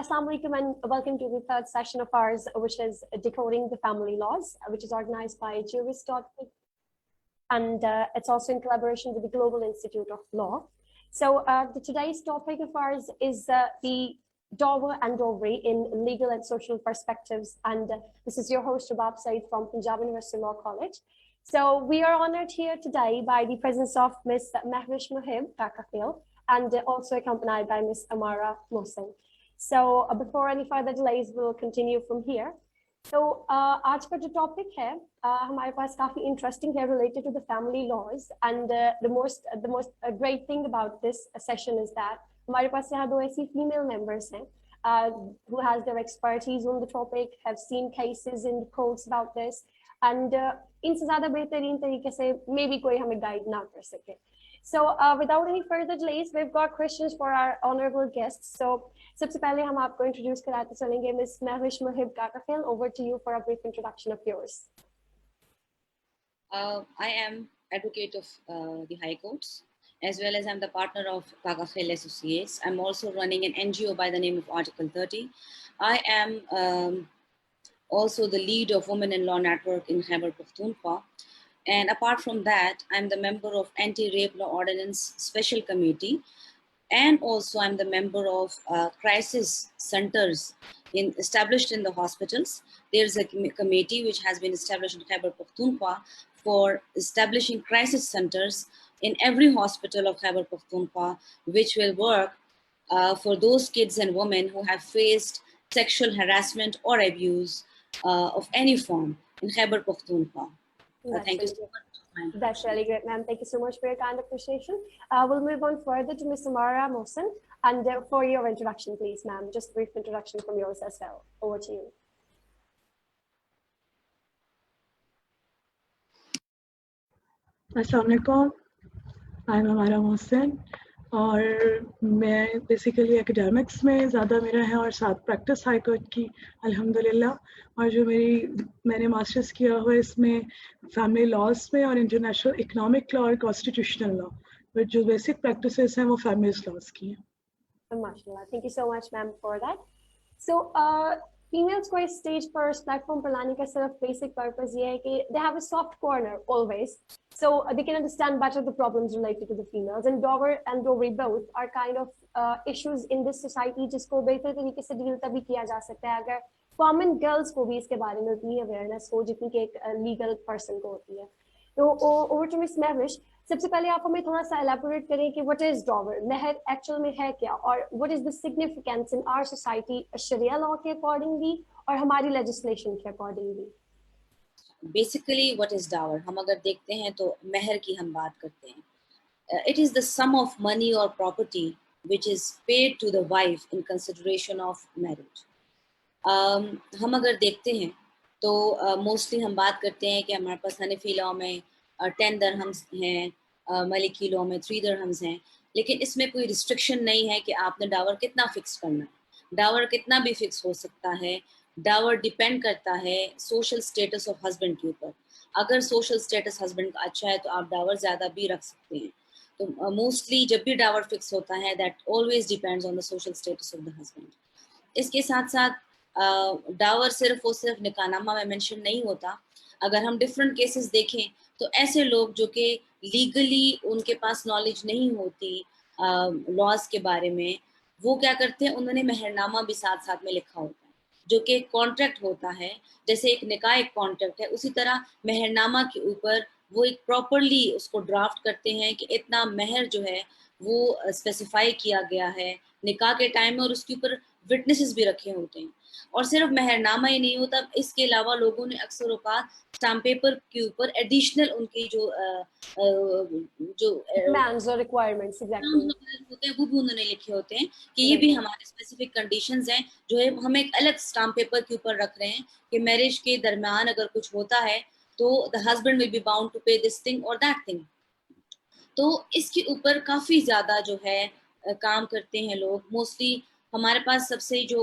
Assalamu alaikum and welcome to the third session of ours, which is Decoding the Family Laws, which is organized by Jurist.org, and it's also in collaboration with the Global Institute of Law. So today's topic of ours is the dower and dowry in legal and social perspectives, and this is your host Rabab Saeed from Punjab University Law College. So we are honored here today by the presence of Ms. Mehwish Mohib Kakafil, and also accompanied by Ms. Amara Mohsen. So before any further delays, we'll continue from here. So आज का जो topic है हमारे पास काफी interesting है related to the family laws, and the most great thing about this session is that हमारे पास यहाँ दो ऐसी female members हैं who has their expertise on the topic, have seen cases in the courts about this, and इनसे ज़्यादा बेहतरीन तरीके से maybe कोई हमें guide ना कर सके. So without any further delays, we've got questions for our honorable guests. So सबसे पहले हम आपको introduce कराते चलेंगे. Ms. Mehwish Mohib Kakafil, over to you for a brief introduction of yours. I am advocate of the High Courts, as well as I'm the partner of Kakafil Associates. I'm also running an NGO by the name of Article 30. I am also the lead of Women in Law Network in Khyber Pakhtunkhwa. And apart from that, I'm the member of Anti-Rape Law Ordinance Special Committee. And also I'm the member of crisis centers established in the hospitals. There's a committee which has been established in Khyber Pakhtunkhwa for establishing crisis centers in every hospital of Khyber Pakhtunkhwa, which will work for those kids and women who have faced sexual harassment or abuse of any form in Khyber Pakhtunkhwa. Thank you so much. That's really great, ma'am. Thank you so much for your kind appreciation. We'll move on further to Ms. Amara Mohsen. And for your introduction, please, ma'am, just a brief introduction from yours as well. Over to you. Assalamu alaikum. I'm Amara Mohsen. और मैं basically academics में ज़्यादा मेरा है और साथ practice high court की अल्हम्दुलिल्लाह, और जो मैंने मास्टर्स किया हुआ इसमें फैमिली लॉज में और इंटरनेशनल इकोनॉमिक लॉ और कॉन्स्टिट्यूशनल लॉ, बट जो बेसिक प्रैक्टिसेस हैं वो फैमिली लॉज की हैं. माशाल्लाह, thank you so much ma'am for that. So females को इस स्टेज पर, इस प्लेटफॉर्म पर लाने का सिर्फ बेसिक पर्पस ये है कि they have a soft corner always, so they can understand better the problems related to the females, and dower and dowry both are kind of issues in this society जिसको बेहतर तरीके से deal तभी किया जा सकता है अगर कॉमन गर्ल्स को भी इसके बारे में उतनी अवेयरनेस हो जितनी कि एक लीगल पर्सन को होती है. तो ओवर टू मिस महविश, सबसे पहले आप हमें थोड़ा सा एलैबोरेट करें कि व्हाट इज डॉवर, महर एक्चुअल में है क्या, और what is the significance in our society शरिया लॉ के अकॉर्डिंगली और हमारी लेजिस्लेशन के accordingly. Basically what is dower, हम अगर देखते हैं तो महर की हम बात करते हैं. It is the sum of money और property which is paid to the wife in consideration of marriage. हम अगर देखते हैं तो मोस्टली हम बात करते हैं कि हमारे पास हनफी लॉ में 10 दरहम्स हैं, मलिकी लॉ में 3 दरहम्स हैं, लेकिन इसमें कोई रिस्ट्रिक्शन नहीं है कि आपने डावर कितना फिक्स करना है. डावर कितना भी फिक्स हो सकता है. डावर डिपेंड करता है सोशल स्टेटस ऑफ हस्बैंड के ऊपर. अगर सोशल स्टेटस हस्बैंड का अच्छा है तो आप डावर ज़्यादा भी रख सकते हैं. तो मोस्टली जब भी डावर फिक्स होता है that always depends on the social status of the husband. इसके साथ साथ डावर सिर्फ और सिर्फ निकाहनामा में मेंशन नहीं होता. अगर हम डिफरेंट केसेस देखें तो ऐसे लोग जो कि लीगली उनके पास नॉलेज नहीं होती लॉज के बारे में, वो क्या करते हैं, उन्होंने महरनामा भी साथ साथ में लिखा होता है जो कि एक कॉन्ट्रैक्ट होता है. जैसे एक निकाह एक कॉन्ट्रैक्ट है, उसी तरह महरनामा के ऊपर वो एक प्रॉपरली उसको ड्राफ्ट करते हैं कि इतना महर जो है वो स्पेसिफाई किया गया है निकाह के टाइम में, और उसके ऊपर विटनेसेस भी रखे होते हैं. और सिर्फ महरनामा ही नहीं होता, इसके अलावा लोगों ने अक्सर औकात स्टाम्प पेपर के ऊपर एडिशनल उनकी जो demands और requirements exactly होते हैं वो भी उन्होंने लिखे होते हैं कि ये भी हमारे स्पेसिफिक कंडीशंस हैं जो है हम एक अलग स्टाम्प पेपर के ऊपर रख रहे हैं कि मैरिज के दरमियान अगर कुछ होता है तो the husband will be bound to pay this thing और दैट थिंग. तो इसके ऊपर काफ़ी ज़्यादा जो है काम करते हैं लोग. मोस्टली हमारे पास सबसे जो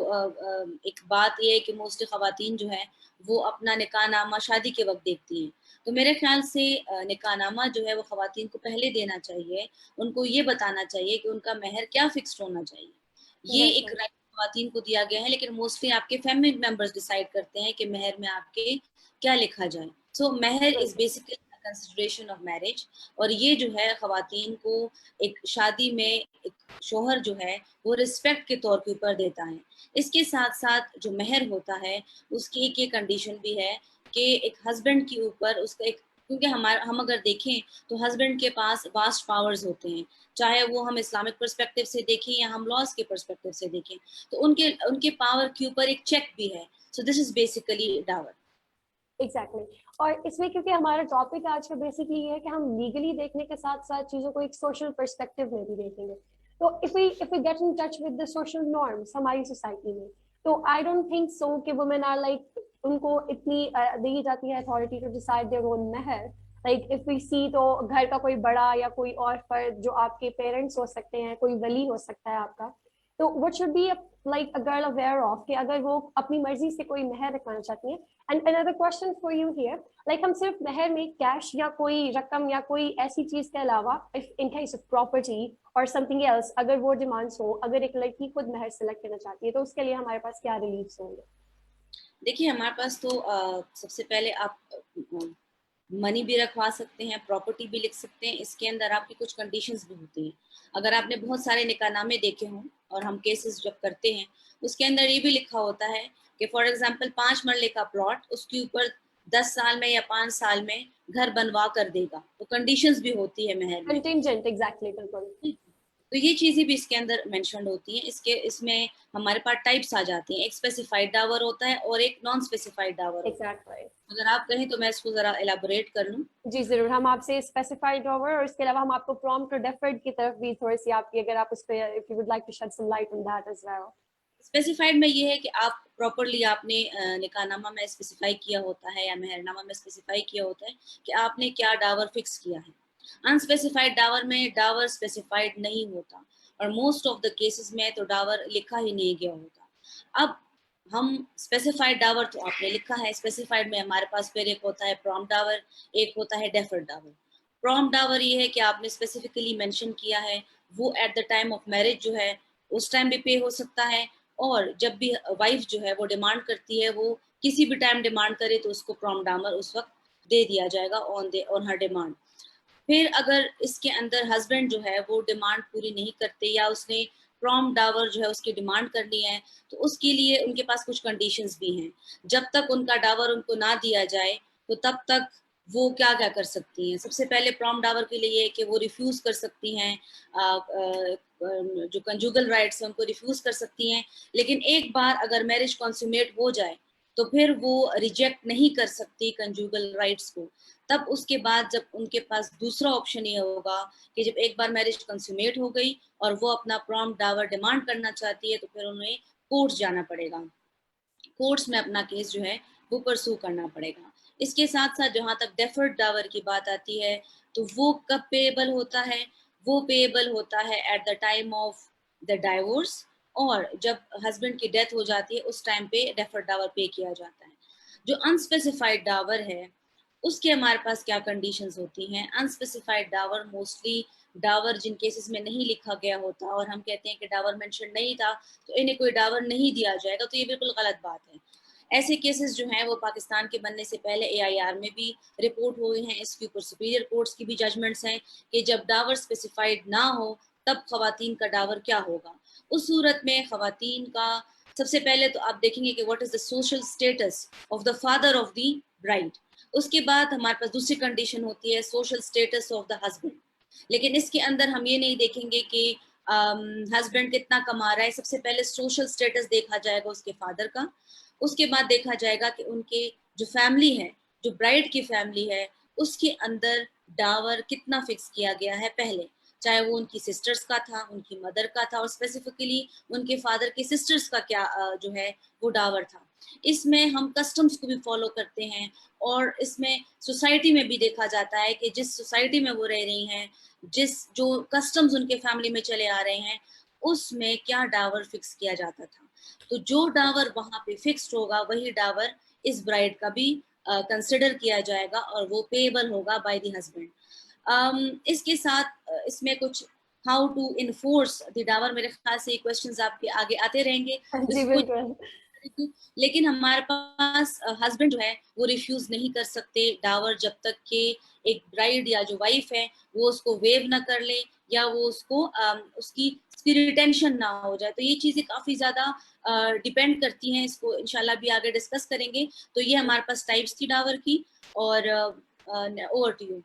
एक बात ये है कि मोस्टली ख़वातीन जो है वो अपना निकाहनामा शादी के वक्त देखती हैं. तो मेरे ख्याल से निकाहनामा जो है वो ख़वातीन को पहले देना चाहिए. उनको ये बताना चाहिए कि उनका महर क्या फिक्स्ड होना चाहिए. ये एक राइट खवातीन को दिया गया है, लेकिन मोस्टली आपके फैमिली मेंबर्स डिसाइड करते हैं कि महर में आपके क्या लिखा जाए। सो महर is basically consideration of marriage, और ये जो है खवातीन को एक शादी में एक शोहर जो है वो रिस्पेक्ट के तौर के ऊपर देता है। इसके साथ साथ जो महर होता है उसकी एक ये कंडीशन भी है कि एक हस्बैंड के ऊपर उसका एक, क्योंकि हम अगर देखें तो हस्बैंड के पास वास्ट पावर्स होते हैं, चाहे वो हम इस्लामिक पर्सपेक्टिव से देखें या हम लॉज के पर्सपेक्टिव से देखें, तो उनके उनके पावर के ऊपर एक चेक भी है। So this is basically dower. Exactly और इसमें क्योंकि हमारा टॉपिक आज का बेसिकली ये है कि हम लीगली देखने के साथ साथ चीजों को एक सोशल पर्सपेक्टिव में भी देखेंगे। तो if we get in touch with the social norms हमारी सोसाइटी में, तो आई डोंट थिंक सो कि वुमेन आर लाइक उनको इतनी दी जाती है authority to decide their own महर। लाइक इफ वी सी तो घर का कोई बड़ा या कोई और फर्द जो आपके पेरेंट्स हो सकते हैं, कोई वली हो सकता है आपका, तो what should be like a girl aware of कि अगर वो अपनी मर्जी से कोई महर रखना चाहती है। And another question for you here, like हम सिर्फ महर में कैश या कोई रकम या कोई ऐसी चीज के अलावा if in case of property और समथिंग एल्स अगर वो डिमांड्स हो, अगर एक लड़की खुद महर सेलेक्ट करना चाहती है तो उसके लिए हमारे पास क्या रिलीफ्स होंगे? देखिए हमारे पास तो सबसे पहले आप मनी भी रखवा सकते हैं, प्रॉपर्टी भी लिख सकते हैं। इसके अंदर आपकी कुछ कंडीशंस भी होती हैं। अगर आपने बहुत सारे निकाहनामे देखे हों और हम केसेस जब करते हैं, उसके अंदर ये भी लिखा होता है कि फॉर एग्जांपल 5 मरले का प्लॉट, उसके ऊपर 10 साल में या 5 साल में घर बनवा कर देगा। तो कंडीशंस भी होती है महर में। कंटिजेंट, एग्जैक्टली, बिल्कुल। तो ये चीजें भी इसके अंदर मेंशन होती हैं। इसमें हमारे पास टाइप्स आ जाती हैं, एक स्पेसिफाइड डावर होता है और एक नॉन स्पेसिफाइड डावर होता है। एग्जैक्टली। अगर आप कहें तो मैं इसको जरा एलाबोरेट कर लूं। जी जरूर, हम आपसे स्पेसिफाइड ड्रॉवर और इसके अलावा हम आपको प्रॉम्प्ट और डेफर्ड की तरफ भी थोड़ी सी आपकी, अगर आप उस पे if you would like to shed some light on that as well. Specified में ये है कि आप प्रॉपरली आपने निकाहनामा में स्पेसिफाई किया होता है या मेहरनामा में स्पेसिफाई किया होता है कि आपने क्या डावर फिक्स किया है। अनस्पेसिफाइड डावर में डावर स्पेसिफाइड नहीं होता, और मोस्ट ऑफ द केसेस में तो डावर लिखा ही नहीं गया होता। अब हम स्पेसिफाइड डावर तो आपने लिखा है, स्पेसिफाइड में हमारे पास फिर एक होता है प्रॉम्प्ट डावर, एक होता है डेफर्ड डावर। प्रॉम्प्ट डावर ये है कि आपने स्पेसिफिकली मेंशन किया है, वो eight the time of marriage जो है उस टाइम भी पे हो सकता है, और जब भी वाइफ जो है वो डिमांड करती है, वो किसी भी टाइम डिमांड करे तो उसको प्रॉम्प्ट डावर उस वक्त दे दिया जाएगा ऑन हर डिमांड। फिर अगर इसके अंदर हस्बैंड जो है वो डिमांड पूरी नहीं करते या उसने प्रॉम्प्ट डावर जो है उसकी डिमांड करनी है, तो उसके लिए उनके पास कुछ कंडीशंस भी हैं। जब तक उनका डावर उनको ना दिया जाए तो तब तक वो क्या क्या कर सकती हैं। सबसे पहले प्रॉम्प्ट डावर के लिए है कि वो रिफ्यूज कर सकती हैं, जो कंजुगल राइट्स हैं उनको रिफ्यूज कर सकती हैं। लेकिन एक बार अगर मैरिज कॉन्सूमेट हो जाए तो फिर वो रिजेक्ट नहीं कर सकती कंजुगल राइट्स को। तब उसके बाद जब उनके पास दूसरा ऑप्शन ये होगा कि जब एक बार मैरिज कंसूमेट हो गई और वो अपना प्रॉम्प्ट डावर डिमांड करना चाहती है, तो फिर उन्हें कोर्ट जाना पड़ेगा, कोर्ट्स में अपना केस जो है वो परसू करना पड़ेगा। इसके साथ साथ जहाँ तक डेफर्ड डावर की बात आती है, तो वो कब पेएबल होता है? वो पेएबल होता है eight the time of the divorce, और जब हस्बैंड की डेथ हो जाती है उस टाइम पे डेफर्ड डावर पे किया जाता है। जो अनस्पेसिफाइड डावर है उसके हमारे पास क्या कंडीशंस होती हैं। अनस्पेसिफाइड डावर मोस्टली डावर जिन केसेस में नहीं लिखा गया होता और हम कहते हैं कि डावर मेंशन नहीं था तो इन्हें कोई डावर नहीं दिया जाएगा, तो ये बिल्कुल गलत बात है। ऐसे केसेस जो हैं वो पाकिस्तान के बनने से पहले एआईआर में भी रिपोर्ट हुए हैं, इसके ऊपर सुपीरियर कोर्ट्स की भी जजमेंट्स हैं कि जब डावर स्पेसिफाइड ना हो तब खवातीन का डावर क्या होगा। उस सूरत में खवातीन का सबसे पहले तो आप देखेंगे कि what is the social status of the father of the bride. उसके बाद हमारे पास दूसरी कंडीशन होती है social status of the husband. लेकिन इसके अंदर हम ये नहीं देखेंगे कि हस्बैंड कितना कमा रहा है। सबसे पहले सोशल स्टेटस देखा जाएगा उसके फादर का, उसके बाद देखा जाएगा कि उनके जो फैमिली है, जो ब्राइड की फैमिली है, उसके अंदर डावर कितना फिक्स किया गया है पहले, चाहे वो उनकी सिस्टर्स का था, उनकी मदर का था, और स्पेसिफिकली उनके फादर की सिस्टर्स का क्या जो है वो डावर था। इसमें हम कस्टम्स को भी फॉलो करते हैं, और इसमें सोसाइटी में भी देखा जाता है कि जिस सोसाइटी में वो रह रही हैं, जिस जो कस्टम्स उनके फैमिली में चले आ रहे हैं, उसमें क्या डावर फिक्स किया जाता था। तो जो डावर वहां पे फिक्स्ड होगा वही डावर इस ब्राइड का भी कंसिडर किया जाएगा और वो पेएबल होगा बाय द हस्बैंड। इसके साथ इसमें कुछ how to enforce the Dawar, मेरे ख्याल से ये क्वेश्चंस आपके आगे आते रहेंगे। जी इसको बिल्कुल। लेकिन हमारे पास हस्बैंड जो है वो रिफ्यूज नहीं कर सकते डावर जब तक कि एक ब्राइड या जो वाइफ है वो उसको वेव ना कर ले या वो उसको उसकी रिटेंशन ना हो जाए। तो ये चीजें काफी ज्यादा डिपेंड करती हैं, इसको इंशाल्लाह भी आगे डिस्कस करेंगे। तो ये हमारे पास टाइप्स थी डावर की। और ओवर टू यू।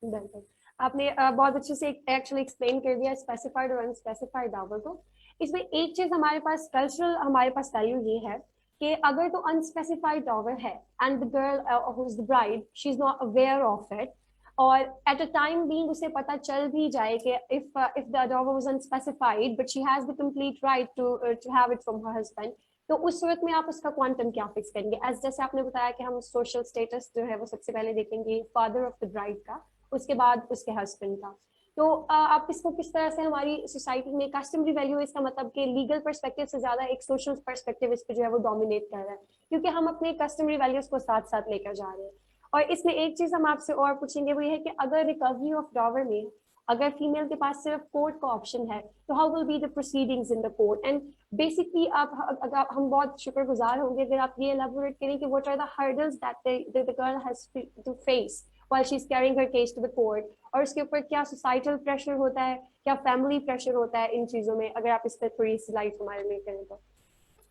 बिल्कुल, आपने बहुत अच्छे से एक्चुअली एक्सप्लेन कर दिया स्पेसिफाइड और अनस्पेसिफाइड डावर को। इसमें एक चीज हमारे पास कल्चरल हमारे पास वैल्यू ये है कि अगर तो अनस्पेसिफाइड डावर है and the girl who is the bride she is not aware of it, और एट अ टाइम बीइंग उसे पता चल भी जाए कि if the dower was unspecified but she has the complete right to have it from her husband, तो उस सूरत में आप उसका क्वांटम क्या फिक्स करेंगे? एज जैसे आपने बताया कि हम सोशल स्टेटस जो है वो सबसे पहले देखेंगे फादर ऑफ द ब्राइड का, उसके बाद उसके हस्बैंड का। तो आप इसको किस तरह से हमारी सोसाइटी में कस्टमरी वैल्यू, इसका मतलब कि लीगल पर्सपेक्टिव से ज्यादा एक सोशल पर्सपेक्टिव इस पे जो है वो डोमिनेट कर रहा है, क्योंकि हम अपने कस्टमरी वैल्यूज को साथ साथ लेकर जा रहे हैं। और इसमें एक चीज हम आपसे और पूछेंगे वो ये है कि अगर रिकवरी ऑफ डॉवर में अगर फीमेल के पास सिर्फ कोर्ट का ऑप्शन है तो how will be the proceedings in the court? And basically आप अगर हम बहुत शुक्रगुजार होंगे अगर आप ये एलैबोरेट करें कि what are the hurdles that the girl has to face while she's carrying her case to the court, और उसके ऊपर क्या सोसाइटल प्रेशर होता है, क्या फैमिली प्रेशर होता है इन चीजों में, अगर आप इस पर थोड़ी सी लाइट हमारे लिए करें तो।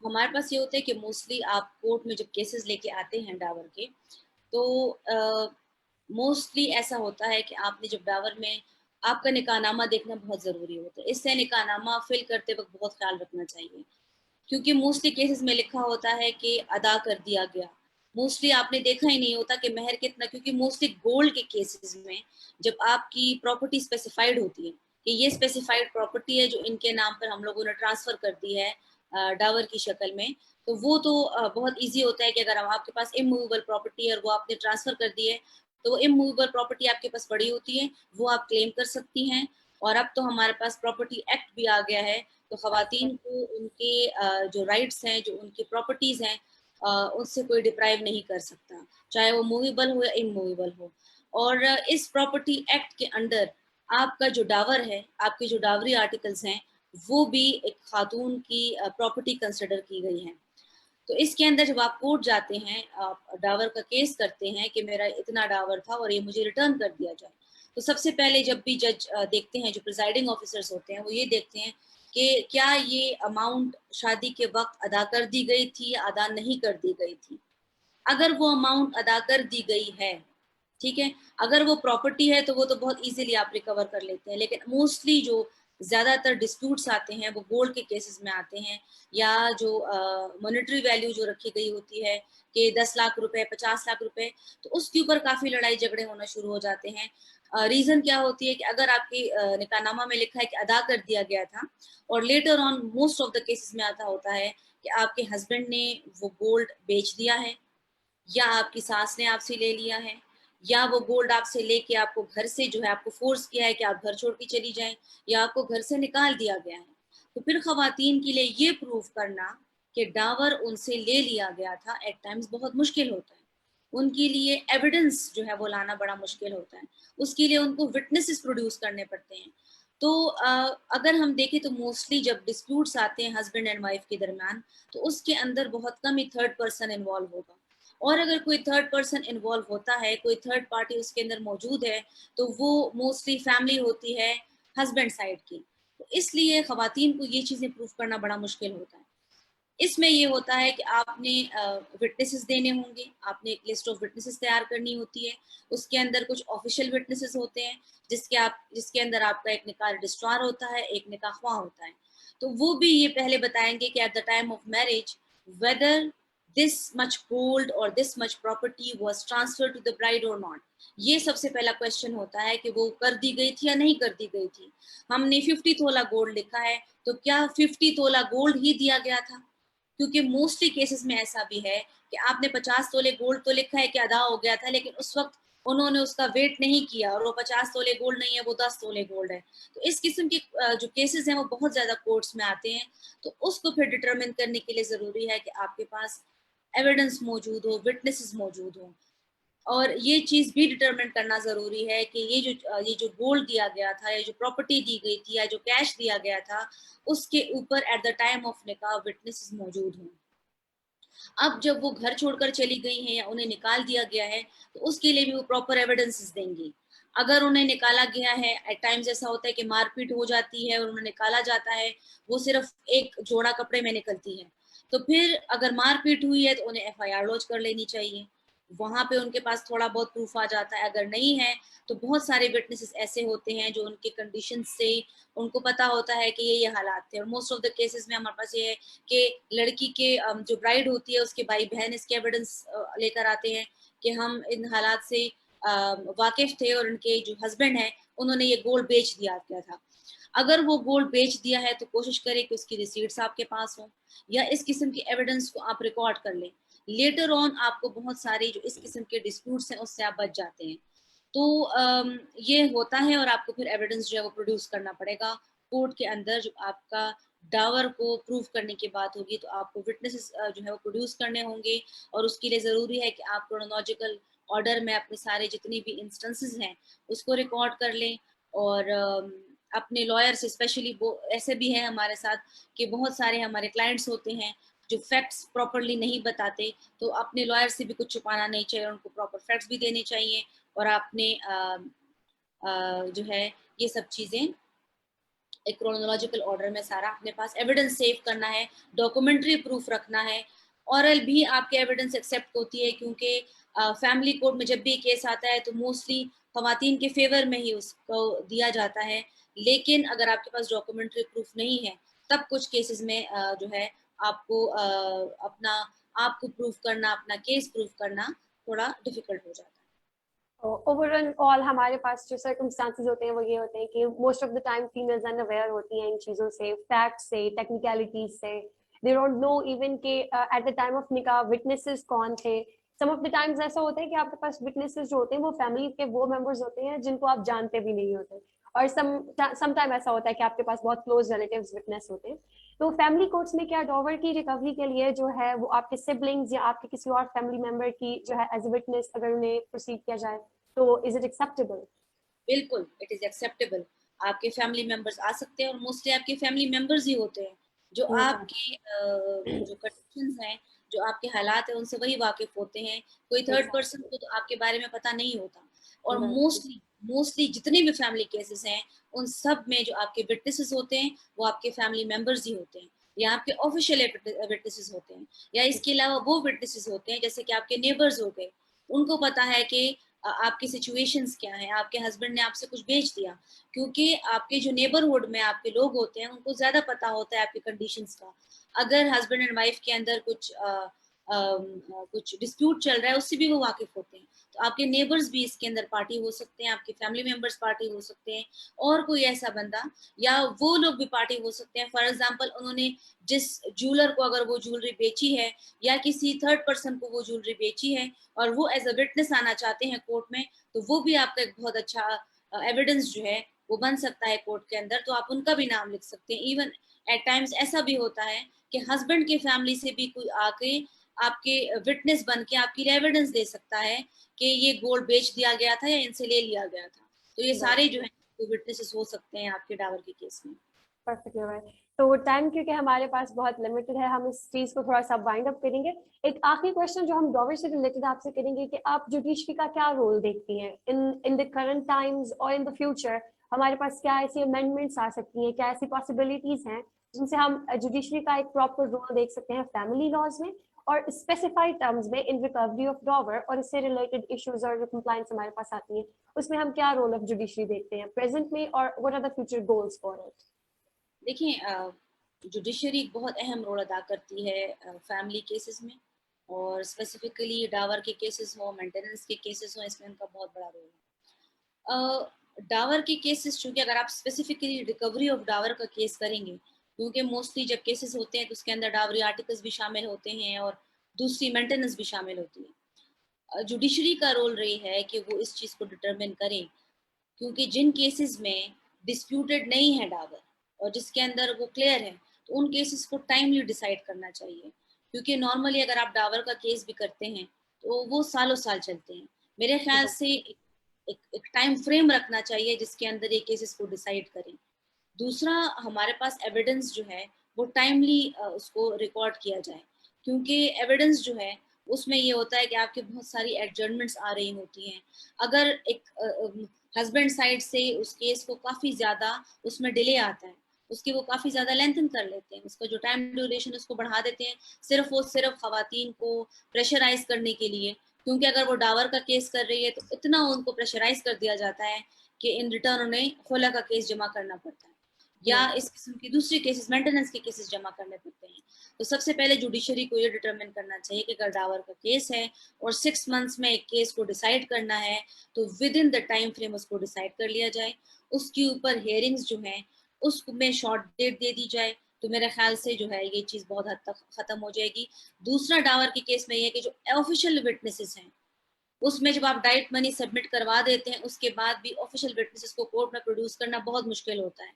हमारे पास ये होता है कि मोस्टली आप कोर्ट में जब केसेस लेके आते हैं डावर के, तो मोस्टली ऐसा होता है कि आपने जब डावर में आपका निकाहनामा देखना बहुत ज़रूरी होता है। इससे निकाहनामा फिल करते वक्त बहुत ख्याल रखना चाहिए, क्योंकि मोस्टली केसेस में लिखा होता है कि अदा कर दिया गया। मोस्टली आपने देखा ही नहीं होता कि महर कितना, क्योंकि मोस्टली गोल्ड के केसेस में जब आपकी प्रॉपर्टी स्पेसिफाइड होती है कि ये स्पेसिफाइड प्रॉपर्टी है जो इनके नाम पर हम लोगों ने ट्रांसफर कर दी है डावर की शक्ल में, तो वो तो बहुत इजी होता है कि अगर आपके पास इमूवेबल प्रॉपर्टी है और वो आपने ट्रांसफर कर दी है, तो वो इमूवेबल प्रॉपर्टी आपके पास पड़ी होती है, वो आप क्लेम कर सकती हैं। और अब तो हमारे पास प्रॉपर्टी एक्ट भी आ गया है, तो खवातीन को उनके जो राइट्स हैं, जो उनकी प्रॉपर्टीज हैं, उससे कोई डिप्राइव नहीं कर सकता, चाहे वो मूवेबल हो या इमूवेबल हो। और इस प्रॉपर्टी एक्ट के अंडर आपका जो डावर है, आपके जो डावरी आर्टिकल्स हैं, वो भी एक खातून की प्रॉपर्टी कंसिडर की गई है। तो इसके अंदर जब आप कोर्ट जाते हैं, आप डावर का केस करते हैं कि मेरा इतना डावर था और ये मुझे रिटर्न कर दिया जाए, तो सबसे पहले जब भी जज देखते हैं, जो प्रिजाइडिंग ऑफिसर्स होते हैं, वो ये देखते हैं कि क्या ये अमाउंट शादी के वक्त अदा कर दी गई थी या अदा नहीं कर दी गई थी। अगर वो अमाउंट अदा कर दी गई है, ठीक है, अगर वो प्रॉपर्टी है तो वो तो बहुत इजीली आप रिकवर कर लेते हैं। लेकिन मोस्टली जो ज़्यादातर डिस्प्यूट्स आते हैं वो गोल्ड के केसेस में आते हैं, या जो मॉनेटरी वैल्यू जो रखी गई होती है कि 10 लाख रुपए, 50 लाख रुपए, तो उसके ऊपर काफ़ी लड़ाई झगड़े होना शुरू हो जाते हैं। रीज़न क्या होती है कि अगर आपके निकाहनामा में लिखा है कि अदा कर दिया गया था, और later on most of the cases में आता होता है कि आपके हस्बैंड ने वो गोल्ड बेच दिया है, या आपकी सास ने आपसे ले लिया है, या वो गोल्ड आपसे लेके आपको घर से जो है आपको फोर्स किया है कि आप घर छोड़ के चली जाएं, या आपको घर से निकाल दिया गया है। तो फिर खवातीन के लिए ये प्रूव करना कि डावर उनसे ले लिया गया था एट टाइम्स बहुत मुश्किल होता है। उनके लिए एविडेंस जो है वो लाना बड़ा मुश्किल होता है, उसके लिए उनको विटनेसेस प्रोड्यूस करने पड़ते हैं। तो अगर हम देखें तो मोस्टली जब डिस्प्यूट्स आते हैं हस्बैंड एंड वाइफ के दरमियान, तो उसके अंदर बहुत कम ही थर्ड पर्सन इन्वॉल्व होगा। और अगर कोई थर्ड पर्सन इन्वॉल्व होता है, कोई थर्ड पार्टी उसके अंदर मौजूद है, तो वो मोस्टली फैमिली होती है हस्बैंड साइड की। तो इसलिए खवातीन को ये चीज़ें प्रूव करना बड़ा मुश्किल होता है। इसमें ये होता है कि आपने विटनेसेस देने होंगे, आपने एक लिस्ट ऑफ विटनेसेस तैयार करनी होती है। उसके अंदर कुछ ऑफिशियल विटनेसेस होते हैं जिसके अंदर आपका एक निकाह रजिस्ट्रार होता है, एक निकाह ख्वाह होता है। तो वो भी ये पहले बताएंगे कि at the time of marriage whether this much gold और this much property was transfer to the bride और नॉट। ये सबसे पहला क्वेश्चन होता है कि वो कर दी गई थी या नहीं कर दी गई थी। हमने 50 तोला गोल्ड लिखा है, तो क्या 50 तोला गोल्ड ही दिया गया था? क्योंकि मोस्टली केसेस में ऐसा भी है कि आपने 50 तोले गोल्ड तो लिखा है कि अदा हो गया था, लेकिन उस वक्त उन्होंने उसका वेट नहीं किया और वो 50 तोले गोल्ड नहीं है, वो 10 तोले गोल्ड है। तो इस किस्म के जो केसेस हैं वो बहुत ज्यादा कोर्ट्स में आते हैं। तो उसको फिर डिटरमिन करने के लिए जरूरी है कि आपके पास एविडेंस मौजूद हो, विटनेसेस मौजूद हो। और ये चीज़ भी डिटरमिन करना ज़रूरी है कि ये जो गोल्ड दिया गया था, या जो प्रॉपर्टी दी गई थी, या जो कैश दिया गया था, उसके ऊपर एट द टाइम ऑफ निकाह विटनेसेस मौजूद हों। अब जब वो घर छोड़कर चली गई हैं या उन्हें निकाल दिया गया है, तो उसके लिए भी वो प्रॉपर एविडेंसेस देंगी। अगर उन्हें निकाला गया है, एट टाइम्स ऐसा होता है कि मारपीट हो जाती है और उन्हें निकाला जाता है, वो सिर्फ एक जोड़ा कपड़े में निकलती है। तो फिर अगर मारपीट हुई है तो उन्हें एफआईआर लॉन्च कर लेनी चाहिए। वहाँ पे उनके पास थोड़ा बहुत प्रूफ आ जाता है। अगर नहीं है तो बहुत सारे विटनेसेस ऐसे होते हैं जो उनके कंडीशन से उनको पता होता है कि ये हालात थे, और मोस्ट ऑफ द केसेस में हमारे पास ये है कि लड़की के जो ब्राइड होती है उसके भाई बहन इसके एविडेंस लेकर आते हैं कि हम इन हालात से वाकिफ थे और उनके जो हस्बैंड हैं उन्होंने ये गोल्ड बेच दिया गया था। अगर वो गोल्ड बेच दिया है तो कोशिश करें कि उसकी रिसीट्स आपके पास हो, या इस किस्म की एविडेंस को आप रिकॉर्ड कर लें। लेटर ऑन आपको बहुत सारी जो इस किस्म के डिस्प्यूट्स हैं उससे आप बच जाते हैं। तो ये होता है, और आपको फिर एविडेंस जो है वो प्रोड्यूस करना पड़ेगा कोर्ट के अंदर। जो आपका डावर को प्रूव करने की बात होगी तो आपको विटनेसेस जो है वो प्रोड्यूस करने होंगे, और उसके लिए ज़रूरी है कि आप क्रोनोलॉजिकल ऑर्डर में अपने सारे जितनी भी इंस्टेंसेस हैं उसको रिकॉर्ड कर लें। और अपने लॉयर से स्पेशली, वो ऐसे भी हैं हमारे साथ कि बहुत सारे हमारे क्लाइंट्स होते हैं जो फैक्ट्स प्रॉपरली नहीं बताते, तो अपने लॉयर से भी कुछ छुपाना नहीं चाहिए, उनको प्रॉपर फैक्ट्स भी देने चाहिए। और आपने जो है ये सब चीज़ें एक क्रोनोलॉजिकल ऑर्डर में सारा अपने पास एविडेंस सेव करना है, डॉक्यूमेंट्री प्रूफ रखना है। ऑरल भी आपके एविडेंस एक्सेप्ट होती है, क्योंकि फैमिली कोर्ट में जब भी केस आता है तो मोस्टली खवातीन के फेवर में ही उसको दिया जाता है। लेकिन अगर आपके पास डॉक्यूमेंट्री प्रूफ नहीं है, तब कुछ केसेस में जो है आपको अपना आपको प्रूफ करना, अपना केस प्रूफ करना थोड़ा डिफिकल्ट हो जाता है। ओवरऑल हमारे पास जो सर्कमस्टांसेस होते हैं वो ये होते हैं कि most of the time females unaware होती हैं इन चीज़ों से, फैक्ट्स से, टेक्निकलिटीज से। दे डोंट नो इवन के एट द टाइम ऑफ निकाह विटनेसेस कौन थे। सम ऑफ द टाइम्स ऐसा होता है कि आपके पास विटनेसेस जो होते हैं वो फैमिली के वो मेंबर्स होते हैं जिनको आप जानते भी नहीं होते, और सम टाइम ऐसा होता है कि आपके पास बहुत क्लोज रिलेटिव्स विटनेस होते हैं। तो फैमिली कोर्ट्स में क्या डॉवर की रिकवरी के लिए जो है वो आपके सिबलिंग्स या आपके किसी और फैमिली मेंबर की जो है एज ए विटनेस अगर उन्हें प्रोसीड किया जाए, तो इज इट एक्सेप्टेबल? बिल्कुल, इट इज़ एक्सेप्टेबल। आपके फैमिली मेंबर्स आ सकते हैं, और मोस्टली आपके फैमिली मेंबर्स ही होते हैं जो आपके जो कंडीशंस हैं, जो आपके हालात हैं उनसे वही वाकिफ होते हैं। कोई थर्ड पर्सन को तो आपके बारे में पता नहीं होता। और मोस्टली मोस्टली जितने भी फैमिली केसेस हैं उन सब में जो आपके विटनेसेस होते हैं वो आपके फैमिली मेंबर्स ही होते हैं, या आपके ऑफिशियल विटनेसेस होते हैं, या इसके अलावा वो विटनेसेस होते हैं जैसे कि आपके नेबर्स हो गए। उनको पता है कि आपकी सिचुएशंस क्या हैं, आपके हस्बैंड ने आपसे कुछ बेच दिया, क्योंकि आपके जो नेबरहुड में आपके लोग होते हैं उनको ज़्यादा पता होता है आपकी कंडीशंस का। अगर हस्बैंड एंड वाइफ के अंदर कुछ डिस्प्यूट चल रहा है उससे भी वो वाकिफ होते हैं। तो आपके नेबर्स भी इसके अंदर पार्टी हो सकते हैं, आपके फैमिली मेंबर्स पार्टी हो सकते हैं, और कोई ऐसा बंदा, या वो लोग भी पार्टी हो सकते हैं। फॉर एग्जांपल, उन्होंने जिस ज्वेलर को अगर वो ज्वेलरी बेची है, या किसी थर्ड पर्सन को वो ज्वेलरी बेची है, और वो एज अ विटनेस आना चाहते हैं कोर्ट में, तो वो भी आपका एक बहुत अच्छा एविडेंस जो है वो बन सकता है कोर्ट के अंदर। तो आप उनका भी नाम लिख सकते हैं। इवन एट टाइम्स ऐसा भी होता है कि हस्बैंड के फैमिली से भी कोई आके आपके विटनेस बन के आपकी एविडेंस दे सकता है कि ये गोल्ड बेच दिया गया था या इनसे ले लिया गया था। तो ये सारे जो है विटनेसेस हो सकते हैं आपके डावर के केस में। Perfectly right. तो टाइम क्योंकि हमारे पास बहुत लिमिटेड है, हम इस चीज को थोड़ा सा वाइंड अप करेंगे। एक आखिरी क्वेश्चन जो हम डॉवर से रिलेटेड आपसे करेंगे कि आप जुडिशरी का क्या रोल देखती हैं इन इन द करंट टाइम्स और इन द फ्यूचर? हमारे पास क्या ऐसी अमेंडमेंट्स आ सकती हैं, क्या ऐसी पॉसिबिलिटीज हैं जिनसे हम जुडिशरी का एक प्रॉपर रोल देख सकते हैं फैमिली लॉज में और स्पेसिफाइड टर्म्स में इन रिकवरी ऑफ डॉवर, और इससे रिलेटेड इश्यूज और जो कंप्लाइंस हमारे पास आती हैं उसमें हम क्या रोल ऑफ जुडिशरी देखते हैं प्रेजेंट में, और what are the future goals for it? देखिए, जुडिशरी बहुत अहम रोल अदा करती है फैमिली केसेस में, और स्पेसिफिकली डावर के केसेस हो, मेंटेनेंस के केसेस हो, इसमें उनका बहुत बड़ा रोल है। डावर के केसेस, चूंकि अगर आप स्पेसिफिकली रिकवरी ऑफ डावर का केस करेंगे, क्योंकि मोस्टली जब केसेस होते हैं तो उसके अंदर डावरी आर्टिकल्स भी शामिल होते हैं और दूसरी मेंटेनेंस भी शामिल होती है। जुडिशरी का रोल रही है कि वो इस चीज़ को डिटरमिन करें, क्योंकि जिन केसेस में डिस्प्यूटेड नहीं है डावर और जिसके अंदर वो क्लियर है, तो उन केसेस को टाइमली डिसाइड करना चाहिए। क्योंकि नॉर्मली अगर आप डावर का केस भी करते हैं तो वो सालों साल चलते हैं, मेरे ख्याल से एक टाइम फ्रेम रखना चाहिए जिसके अंदर ये केसेस को डिसाइड करें। दूसरा, हमारे पास एविडेंस जो है वो टाइमली उसको रिकॉर्ड किया जाए, क्योंकि एविडेंस जो है उसमें ये होता है कि आपकी बहुत सारी एडजर्नमेंट्स आ रही होती हैं। अगर एक हस्बैंड साइड से उस केस को काफ़ी ज़्यादा उसमें डिले आता है, उसकी वो काफ़ी ज़्यादा लेंथन कर लेते हैं, उसका जो टाइम ड्यूरेशन उसको बढ़ा देते हैं, सिर्फ खवातीन को प्रेशराइज करने के लिए, क्योंकि अगर वो डावर का केस कर रही है तो इतना उनको प्रेशराइज कर दिया जाता है कि इन रिटर्न उन्हें खुला का केस जमा करना पड़ता है, या इस किस्म की दूसरी केसेस, मेंटेनेंस के केसेस जमा करने पड़ते हैं। तो सबसे पहले जुडिशरी को ये डिटरमिन करना चाहिए कि अगर डावर का केस है और 6 मंथ्स में एक केस को डिसाइड करना है तो with in the time frame उसको डिसाइड कर लिया जाए। उसके ऊपर हेयरिंग्स जो हैं उसमें शॉर्ट डेट दे दी जाए, तो मेरे ख्याल से जो है ये चीज़ बहुत हद तक ख़त्म हो जाएगी। दूसरा डावर के केस में ये है कि जो ऑफिशियल विटनेसेस हैं उसमें जब आप डाइट मनी सबमिट करवा देते हैं उसके बाद भी ऑफिशियल विटनेसेस को कोर्ट में प्रोड्यूस करना बहुत मुश्किल होता है,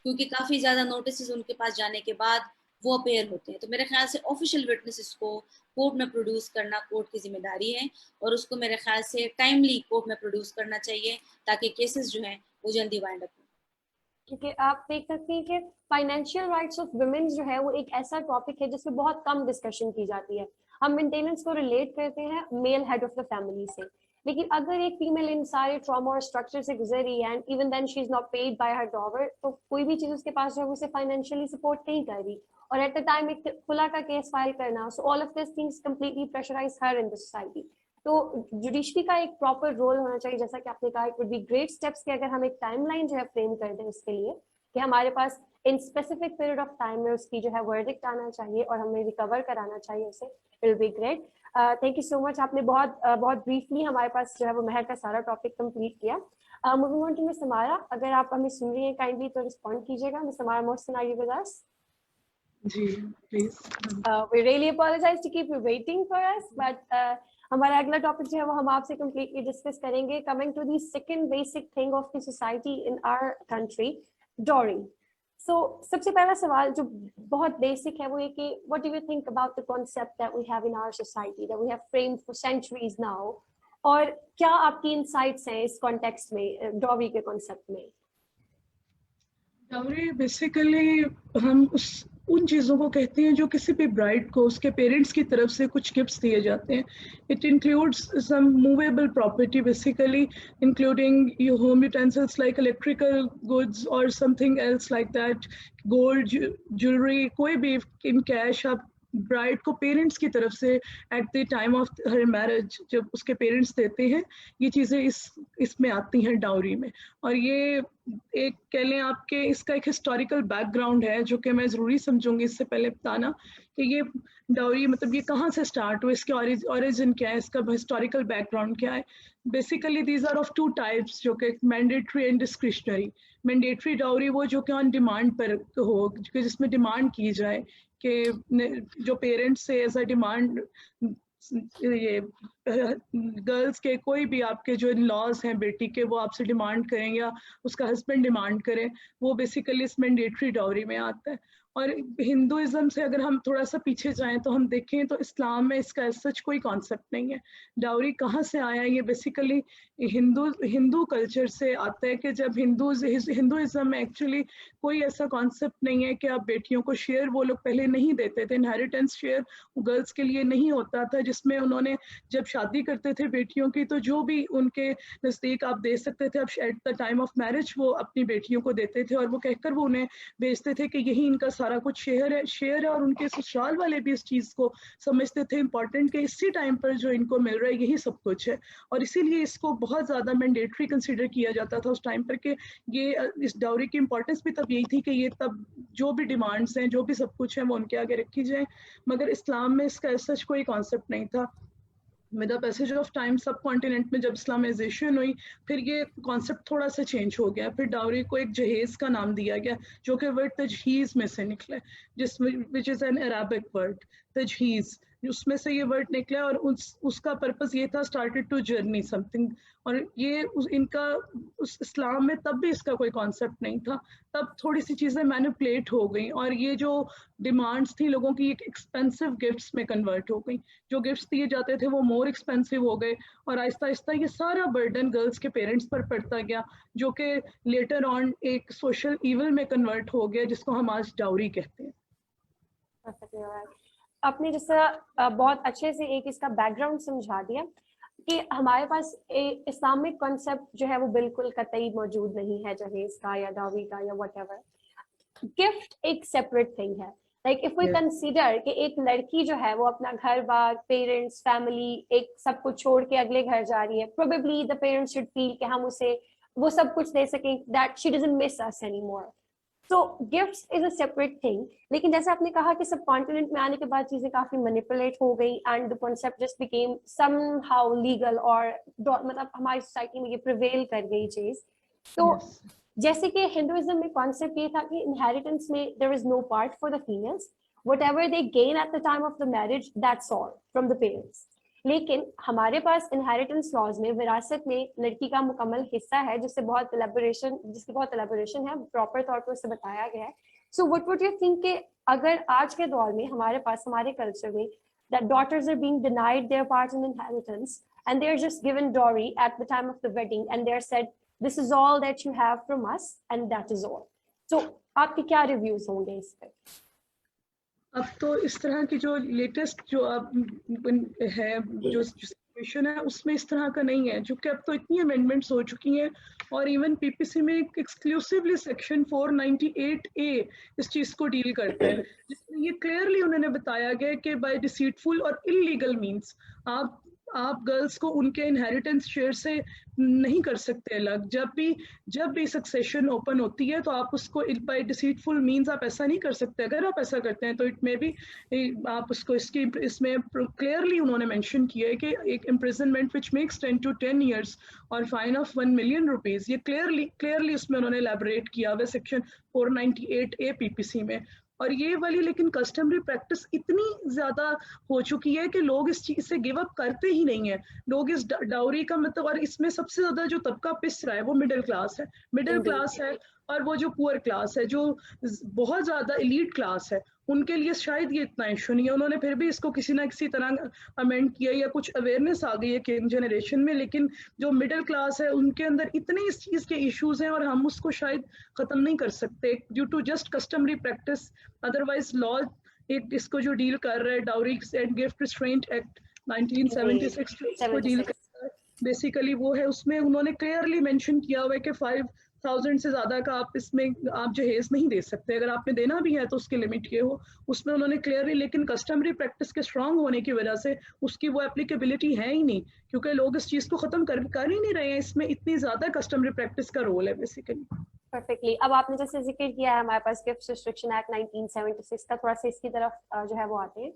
क्योंकि काफ़ी ज़्यादा नोटिस उनके पास जाने के बाद वो अपेयर होते हैं। तो मेरे ख्याल से ऑफिशियल विटनेसेस को कोर्ट में प्रोड्यूस करना कोर्ट की जिम्मेदारी है, और उसको मेरे ख्याल से टाइमली कोर्ट में प्रोड्यूस करना चाहिए ताकि केसेस जो हैं वो जल्दी वाइंड अप हो। क्योंकि आप देख सकते हैं कि फाइनेंशियल राइट्स ऑफ वुमेन जो है वो एक ऐसा टॉपिक है जिसमें बहुत कम डिस्कशन की जाती है। हम मेंटेनेंस को रिलेट करते हैं male head of the family से, लेकिन अगर एक फीमेल इन सारे ट्रॉमा और स्ट्रक्चर से गुजर रही है and even then she is not paid by her dower, तो कोई भी चीज उसके पास जो है उसे फाइनेंशियली सपोर्ट नहीं कर रही, और एट द टाइम एक खुला का केस फाइल करना, so all of this things completely pressurize her in the society. तो जुडिशरी का एक प्रॉपर रोल होना चाहिए, जैसा कि आपने कहा, it would be great steps कि अगर हम एक टाइमलाइन जो है फ्रेम कर दें इसके लिए, कि हमारे पास in specific period of time में उसकी जो है वर्डिक्ट आना चाहिए और हमें रिकवर कराना चाहिए उसे, it will be great. Thank you so much, आपने बहुत ब्रीफली हमारे पास जो है वो मेहर का सारा टॉपिक कंप्लीट किया। Moving on to miss Samara, अगर आप हमें सुन रही हैं काइंडली तो रिस्पॉन्ड कीजिएगा। Miss Samara Mohsin, are you with us? जी please. We really apologize to keep you waiting for us, but हमारा अगला टॉपिक जो है वो हम आपसे completely डिस्कस करेंगे, coming to the second basic thing of the society in our country, dowry. So सबसे पहला सवाल जो बहुत बेसिक है वो ये कि what do you think about the concept that we have in our society that we have framed for centuries now, और क्या आपकी insights हैं इस context में डॉरी के concept में? डाउरी बेसिकली हम उन चीज़ों को कहते हैं जो किसी भी ब्राइड को उसके पेरेंट्स की तरफ से कुछ गिफ्ट्स दिए जाते हैं। It includes some movable property basically, including your home utensils like electrical goods और something else like that, gold, jewellery, कोई भी इन कैश आप ब्राइड को पेरेंट्स की तरफ से at the time of her marriage जब उसके पेरेंट्स देते हैं, ये चीज़ें इसमें आती हैं डाउरी में। और ये एक कह लें आपके इसका एक हिस्टोरिकल बैकग्राउंड है जो कि मैं ज़रूरी समझूंगी इससे पहले बताना कि ये डाउरी मतलब ये कहाँ से स्टार्ट हुआ, इसके ओरिजिन क्या है, इसका हिस्टोरिकल बैकग्राउंड क्या है। Basically these are of two types, जो कि mandatory and discretionary. Mandatory dowry वो जो कि ऑन डिमांड पर हो, जिसमें डिमांड की जाए कि जो पेरेंट्स से एज अ डिमांड ये गर्ल्स के कोई भी आपके जो लॉज हैं बेटी के वो आपसे डिमांड करें या उसका हस्बैंड डिमांड करें, वो बेसिकली इस मैंडेटरी डाउरी में आता है। और हिंदुइज्म से अगर हम थोड़ा सा पीछे जाएं तो हम देखें तो इस्लाम में इसका सच कोई कॉन्सेप्ट नहीं है। डाउरी कहाँ से आया, ये बेसिकली हिंदू कल्चर से आता है कि जब हिंदुइज्म में एक्चुअली कोई ऐसा कॉन्सेप्ट नहीं है कि आप बेटियों को शेयर वो लोग पहले नहीं देते थे, इनहेरिटेंस शेयर गर्ल्स के लिए नहीं होता था, जिसमें उन्होंने जब शादी करते थे बेटियों की तो जो भी उनके नज़दीक आप दे सकते थे, अब eight the time of marriage वो अपनी बेटियों को देते थे और वो कहकर वो उन्हें भेजते थे कि यही इनका सारा कुछ शेयर है। और उनके ससुराल वाले भी इस चीज़ को समझते थे इम्पॉर्टेंट कि इसी टाइम पर जो इनको मिल रहा है यही सब कुछ है, और इसीलिए इसको बहुत ज़्यादा मैंडेटरी कंसिडर किया जाता था उस टाइम पर कि ये इस डाउरी की इंपॉर्टेंस भी तब यही थी कि ये तब जो भी डिमांड्स हैं जो भी सब कुछ है वो उनके आगे रखी जाए। मगर इस्लाम में इसका सच कोई कॉन्सेप्ट नहीं था। With the passage of time सब कॉन्टिनेंट में जब इस्लामाइजेशन हुई फिर ये कॉन्सेप्ट थोड़ा सा चेंज हो गया, फिर डाउरी को एक जहेज का नाम दिया गया जो कि वर्ड तजहीज़ में से निकला, जिस which is an Arabic word. तजहीज़, उसमें से ये वर्ड निकला और उसका पर्पस ये था स्टार्टेड टू जर्नी समथिंग। और ये इनका उस इस्लाम में तब भी इसका कोई कॉन्सेप्ट नहीं था, तब थोड़ी सी चीज़ें मैनिपुलेट हो गई और ये जो डिमांड्स थी लोगों की एक एक्सपेंसिव गिफ्ट्स में कन्वर्ट हो गई। जो गिफ्ट्स दिए जाते थे वो मोर एक्सपेंसिव हो गए और आहिस्ता आहिस्ता ये सारा बर्डन गर्ल्स के पेरेंट्स पर पड़ता गया, जो कि लेटर ऑन एक सोशल इवल में कन्वर्ट हो गया, जिसको हम आज डाउरी कहते हैं। Perfectly alright. आपने जैसा बहुत अच्छे से एक इसका बैकग्राउंड समझा दिया कि हमारे पास इस्लामिक कॉन्सेप्ट जो है वो बिल्कुल कतई मौजूद नहीं है जहेज का या डावी का या व्हाटएवर। गिफ्ट एक सेपरेट थिंग है। लाइक इफ वी कंसीडर कि एक लड़की जो है वो अपना घर बार, पेरेंट्स, फैमिली, एक सब कुछ छोड़ के अगले घर जा रही है, probably the parents should feel कि हम उसे वो सब कुछ दे सकें, that she doesn't miss us anymore. So gifts is a separate thing. लेकिन जैसे आपने कहा कि सब कॉन्टिनेंट में आने के बाद चीजें काफी मैनिपुलेट हो गई and the concept just became somehow legal, और मतलब हमारी सोसाइटी में ये प्रिवेल कर गई चीज। तो जैसे कि हिंदुइज्म में कॉन्सेप्ट ये था कि इनहेरिटेंस में there is no part for the females, whatever they gain at the time of the marriage that's all from the parents. लेकिन हमारे पास इनहेरिटेंस लॉज में विरासत में लड़की का मुकम्मल हिस्सा है जिसकी बहुत एलेबोरेशन है, प्रॉपर तौर पर उसे बताया गया है। So what would you think कि अगर आज के दौर में हमारे पास हमारे कल्चर में that daughters are being denied their part in inheritance and they are just given dowry at the time of the wedding and they are said this is all that you have from us and that is all. So आपके क्या reviews होंगे इस पे? अब तो इस तरह की जो लेटेस्ट जो अब है जो सिचुएशन है उसमें इस तरह का नहीं है, जो कि अब तो इतनी अमेंडमेंट्स हो चुकी हैं और इवन पीपीसी में एक्सक्लूसिवली सेक्शन 498A इस चीज़ को डील करता है, जिसमें ये क्लियरली उन्होंने बताया गया कि बाय डिसीटफुल और इलीगल मीन्स आप गर्ल्स को उनके इनहेरिटेंस शेयर से नहीं कर सकते अलग। जब भी सक्सेशन ओपन होती है तो आप उसको बाय डिसीटफुल मींस आप ऐसा नहीं कर सकते। अगर आप ऐसा करते हैं तो इट में भी आप उसको इसमें क्लियरली उन्होंने मेंशन किया है कि एक imprisonment which makes 10 to 10 years और फाइन ऑफ 1 million rupees। ये क्लियरली उसमें उन्होंने एलैबोरेट किया हुआ सेक्शन 498A पीपीसी में। और ये वाली लेकिन कस्टमरी प्रैक्टिस इतनी ज्यादा हो चुकी है कि लोग इस चीज से गिव अप करते ही नहीं है। लोग इस डाउरी का मतलब, और इसमें सबसे ज्यादा जो तबका पिस रहा है वो मिडिल क्लास है और वो जो पुअर क्लास है, जो बहुत ज्यादा एलीट क्लास है, उनके लिए शायद ये इतना इशू नहीं है। उन्होंने फिर भी इसको किसी ना किसी तरह अमेंड किया या कुछ अवेयरनेस आ गई है कि जनरेशन में, लेकिन जो मिडिल क्लास है उनके अंदर इतने इस चीज़ के इश्यूज हैं और हम उसको शायद ख़त्म नहीं कर सकते due to just customary practice. Otherwise law एक इसको जो डील कर रहा है dowry and gift restraint act 1976 इसको डील कर रहा है, बेसिकली वो है। उसमें उन्होंने क्लियरली मेंशन किया हुआ है कि 5,000 से ज़्यादा का आप इसमें आप जहेज नहीं दे सकते। अगर आपने देना भी है तो उसकी लिमिट ये हो, उसमें उन्होंने क्लियरली। लेकिन कस्टमरी प्रैक्टिस के स्ट्रांग होने की वजह से उसकी वो एप्लीकेबिलिटी है ही नहीं, क्योंकि लोग इस चीज़ को ख़त्म कर ही नहीं रहे हैं। इसमें इतनी ज़्यादा कस्टमरी प्रैक्टिस का रोल है बेसिकली। परफेक्टली। अब आपने जैसे जिक्र किया है हमारे पास गिफ्ट रिस्ट्रिक्शन एक्ट 1976 का, थोड़ा सा इसकी तरफ जो है वो आते हैं।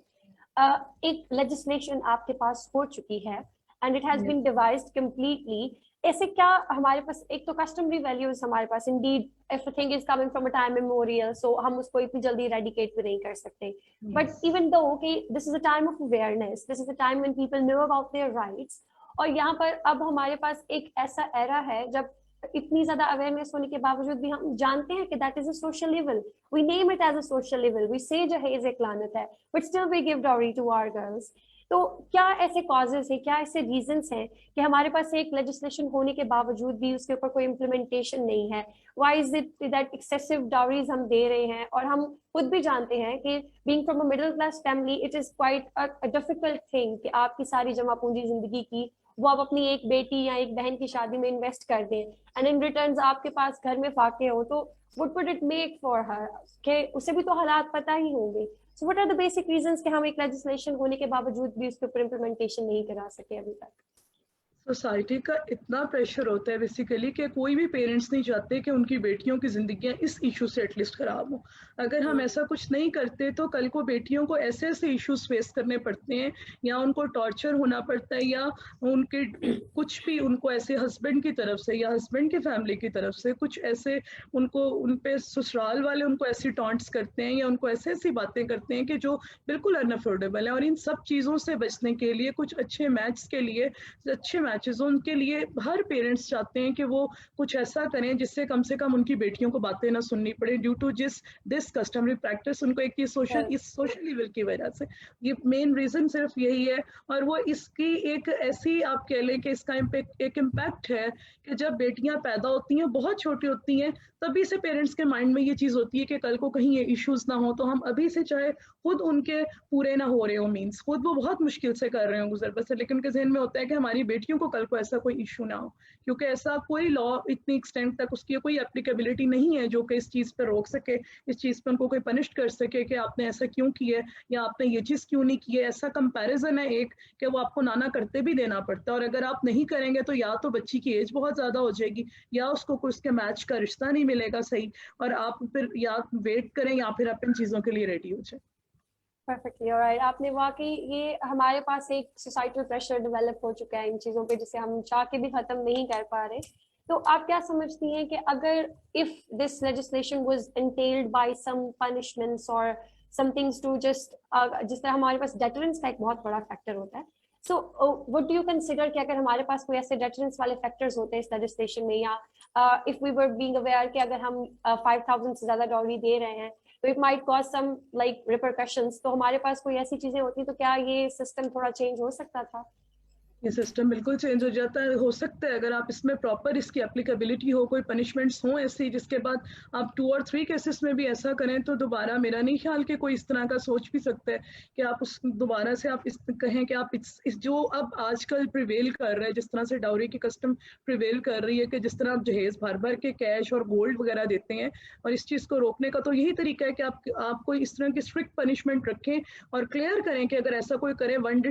एक लेजिस्लेशन आपके पास हो चुकी है and it has been devised completely. ऐसे क्या हमारे पास एक तो कस्टमरी वैल्यूज हमारे पास indeed if thing is coming from a time memorial, so हम उसको इतनी जल्दी इरेडिकेट भी नहीं कर सकते। बट इवन दो कि this is a time of awareness, this is a time when people know about their rights, और यहाँ पर अब हमारे पास एक ऐसा एरा है जब इतनी ज्यादा अवेयरनेस होने के बावजूद भी हम जानते हैं कि that is a social evil, we name it as a social evil, we say जहेज एक लानत है, but still we give dowry to our girls. तो क्या ऐसे कॉजेस है, क्या ऐसे रीजंस हैं कि हमारे पास एक लेजिस्लेशन होने के बावजूद भी उसके ऊपर कोई इम्प्लीमेंटेशन नहीं है? Why is it that excessive dowries हम दे रहे हैं? और हम खुद भी जानते हैं कि being from a middle class family it is quite a difficult thing कि आपकी सारी जमा पूंजी जिंदगी की वो आप अपनी एक बेटी या एक बहन की शादी में इन्वेस्ट कर दें एंड इन रिटर्न्स आपके पास घर में फाके हो, तो what would it make for her कि उसे भी तो हालात पता ही होंगे। So what are the basic reasons कि हम एक लेजिस्लेशन होने के बावजूद भी उसके ऊपर इम्प्लीमेंटेशन नहीं करा सके अभी तक? सोसाइटी का इतना प्रेशर होता है बेसिकली कि कोई भी पेरेंट्स नहीं चाहते कि उनकी बेटियों की जिंदगियां इस इशू से एटलीस्ट खराब हो। अगर हम ऐसा कुछ नहीं करते तो कल को बेटियों को ऐसे ऐसे इश्यूज फेस करने पड़ते हैं, या उनको टॉर्चर होना पड़ता है, या उनके कुछ भी उनको ऐसे हस्बैंड की तरफ से या हस्बैंड की फैमिली की तरफ से कुछ ऐसे उनको उन पे ससुराल वाले उनको ऐसी टॉन्ट्स करते हैं या उनको ऐसे ऐसी बातें करते हैं कि जो बिल्कुल अनअफोर्डेबल है। और इन सब चीज़ों से बचने के लिए कुछ अच्छे मैच के लिए अच्छे मैचेस उनके लिए हर पेरेंट्स चाहते हैं कि वो कुछ ऐसा करें जिससे कम से कम उनकी बेटियों को बातें ना सुननी पड़े ड्यू टू जिस दिस कस्टमरी प्रैक्टिस उनको एक ये सोशल Right. इस सोशल लेवल की वजह से ये मेन रीजन सिर्फ यही है। और वो इसकी एक ऐसी आप कह लें कि इसका एक इम्पैक्ट है कि जब बेटियां पैदा होती हैं बहुत छोटी होती हैं तभी से पेरेंट्स के माइंड में ये चीज होती है कि कल को कहीं ये इश्यूज ना हो तो हम अभी से चाहे खुद उनके पूरे ना हो रहे हो मीन्स खुद वो बहुत मुश्किल से कर रहे हो गुजर बसर, लेकिन उनके जहन में होता है कि हमारी बेटियों को कल को ऐसा कोई इशू ना हो, क्योंकि ऐसा कोई लॉ इतनी एक्सटेंड तक उसकी कोई एप्लीकेबिलिटी नहीं है जो कि इस चीज पर रोक सके, इस चीज पर उनको कोई पनिश कर सके कि आपने ऐसा क्यों किया है या आपने ये चीज क्यों नहीं की है। ऐसा कंपैरिजन है एक कि वो आपको नाना करते भी देना पड़ता है, और अगर आप नहीं करेंगे तो या तो बच्ची की एज बहुत ज्यादा हो जाएगी या उसको कुछ उसके मैच का रिश्ता नहीं मिलेगा सही, और आप फिर या वेट करें या फिर आप इन चीजों के लिए रेडी हो जाए। Perfectly alright. आपने वाकई ये हमारे पास एक सोसाइटल प्रेशर डेवलप हो चुका है इन चीजों पे जिसे हम चाह के भी खत्म नहीं कर पा रहे। तो आप क्या समझती हैं कि अगर if this legislation was entailed by some punishments और सम थिंग्स टू जस्ट जिस तरह हमारे पास डेटरेंस का एक बहुत बड़ा फैक्टर होता है, so what do you consider कि अगर हमारे पास कोई ऐसे डेटरेंस वाले फैक्टर्स होते हैं इस लेजिस्लेशन में, या if we were being aware कि अगर हम 5,000 से ज्यादा डॉलरी दे रहे हैं तो it might cause some like repercussions, तो हमारे पास कोई ऐसी चीजें होती तो क्या ये सिस्टम थोड़ा चेंज हो सकता था? ये सिस्टम बिल्कुल चेंज हो जाता है, हो सकता है अगर आप इसमें प्रॉपर इसकी एप्लीकेबिलिटी हो, कोई पनिशमेंट्स हो ऐसी जिसके बाद आप 2 और 3 केसेस में भी ऐसा करें तो दोबारा मेरा नहीं ख्याल कि कोई इस तरह का सोच भी सकता है कि आप उस दोबारा से आप इस कहें कि आप इस जो अब आजकल प्रिवेल कर रहा है, जिस तरह से डाउरी की कस्टम प्रिवेल कर रही है कि जिस तरह आप जहेज भर भर के कैश और गोल्ड वगैरह देते हैं, और इस चीज़ को रोकने का तो यही तरीका है कि आप कोई इस तरह की स्ट्रिक्ट पनिशमेंट रखें और क्लियर करें कि अगर ऐसा कोई करे वन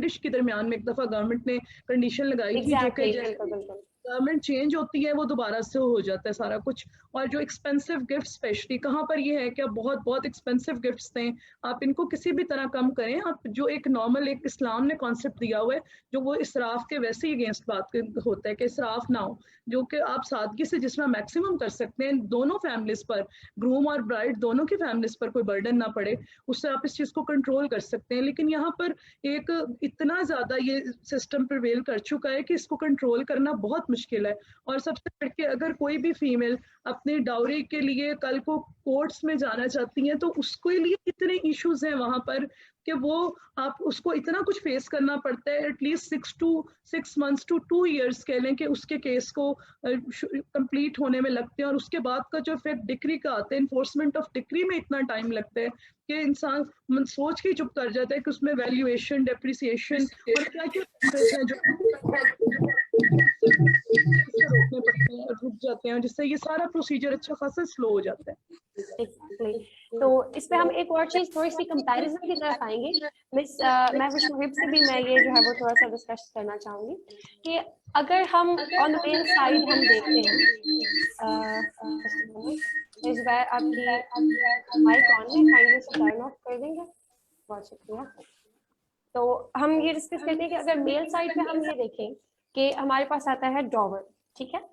डिश के दरमियान में एक दफ़ा गवर्नमेंट ने कंडीशन लगाई थी जो कि एग्जैक्टली, बिल्कुल बिल्कुल। गवर्नमेंट चेंज होती है वो दोबारा से हो जाता है सारा कुछ। और जो एक्सपेंसिव गिफ्ट स्पेशली कहाँ पर ये है कि आप बहुत बहुत एक्सपेंसिव गिफ्ट्स दें, आप इनको किसी भी तरह कम करें। आप जो एक नॉर्मल एक इस्लाम ने कॉन्सेप्ट दिया हुआ है जो वो इसराफ के वैसे ही अगेंस्ट बात होता है कि इसराफ ना हो, जो कि आप सादगी से जितना मैक्सिमम कर सकते हैं दोनों फैमिलीज पर, ग्रूम और ब्राइड दोनों की फैमिलीज पर कोई बर्डन ना पड़े, उससे आप इस चीज़ को कंट्रोल कर सकते हैं। लेकिन यहाँ पर एक इतना ज़्यादा ये सिस्टम प्रिवेल कर चुका है कि इसको कंट्रोल करना बहुत मुश्किल है। और सबसे बढ़के अगर कोई भी फीमेल अपनी डाउरी के लिए कल को कोर्ट्स में जाना चाहती है तो उसके लिए इतने इश्यूज हैं वहां पर कि वो आप उसको इतना कुछ फेस करना पड़ता है, एटलीस्ट 6 months to 2 years कह लें कि उसके केस को कंप्लीट होने में लगते हैं, और उसके बाद का जो फिर डिक्री का आता है, इन्फोर्समेंट ऑफ डिक्री में इतना टाइम लगता है कि इंसान सोच के चुप कर जाता है कि उसमें वैल्यूएशन, डेप्रिसिएशन और क्या क्या हैं जो रोकने पड़ते हैं और रुक जाते हैं, जिससे ये सारा प्रोसीजर अच्छा खासा स्लो हो जाता है। एग्जैक्टली। तो इस पे हम एक और चीज थोड़ी सी कंपैरिजन की तरफ आएंगे। मैं विष्णुवीप से भी मैं ये जो है वो थोड़ा सा डिस्कस करना चाहूंगी कि अगर हम ऑन द मेल साइड हम देखते हैं, just a moment, इस बार आपकी माइक ऑन है, काइंडली से टर्न ऑफ कर देंगे, बहुत शुक्रिया। तो हम ये डिस्कस करते हैं कि अगर मेल साइड पे हम ये देखें कि हमारे पास आता है डॉवर, ठीक है।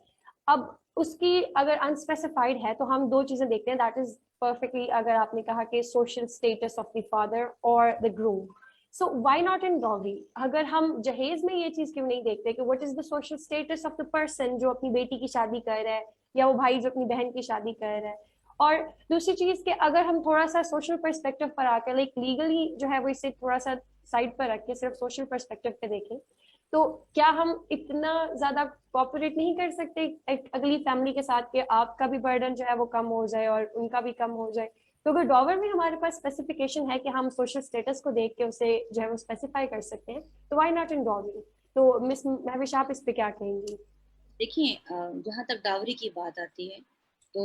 अब उसकी अगर अनस्पेसिफाइड है तो हम दो चीजें देखते हैं, दैट इज परफेक्टली, अगर आपने कहा कि social status of the father और the groom. So why not in dowry? अगर हम जहेज में ये चीज क्यों नहीं देखते कि what is the social status of the person जो अपनी बेटी की शादी कर रहा है, या वो भाई जो अपनी बहन की शादी कर रहा है। और दूसरी चीज कि अगर हम थोड़ा सा सोशल पर्सपेक्टिव पर आकर लाइक लीगली जो है वो इसे थोड़ा सा साइड पर रख के सिर्फ सोशल पर्सपेक्टिव पे देखें, तो क्या हम इतना ज्यादा कॉपरेट नहीं कर सकते एक अगली फैमिली के साथ कि आपका भी बर्डन जो है वो कम हो जाए और उनका भी कम हो जाए? तो अगर डॉवर में हमारे पास स्पेसिफिकेशन है कि हम सोशल स्टेटस को देख के उसे जो है वो स्पेसिफाई कर सकते हैं, तो व्हाई नॉट इन डॉवरी? तो मिस महविश, आप इस पे क्या कहेंगी? देखिए, जहाँ तक डावरी की बात आती है तो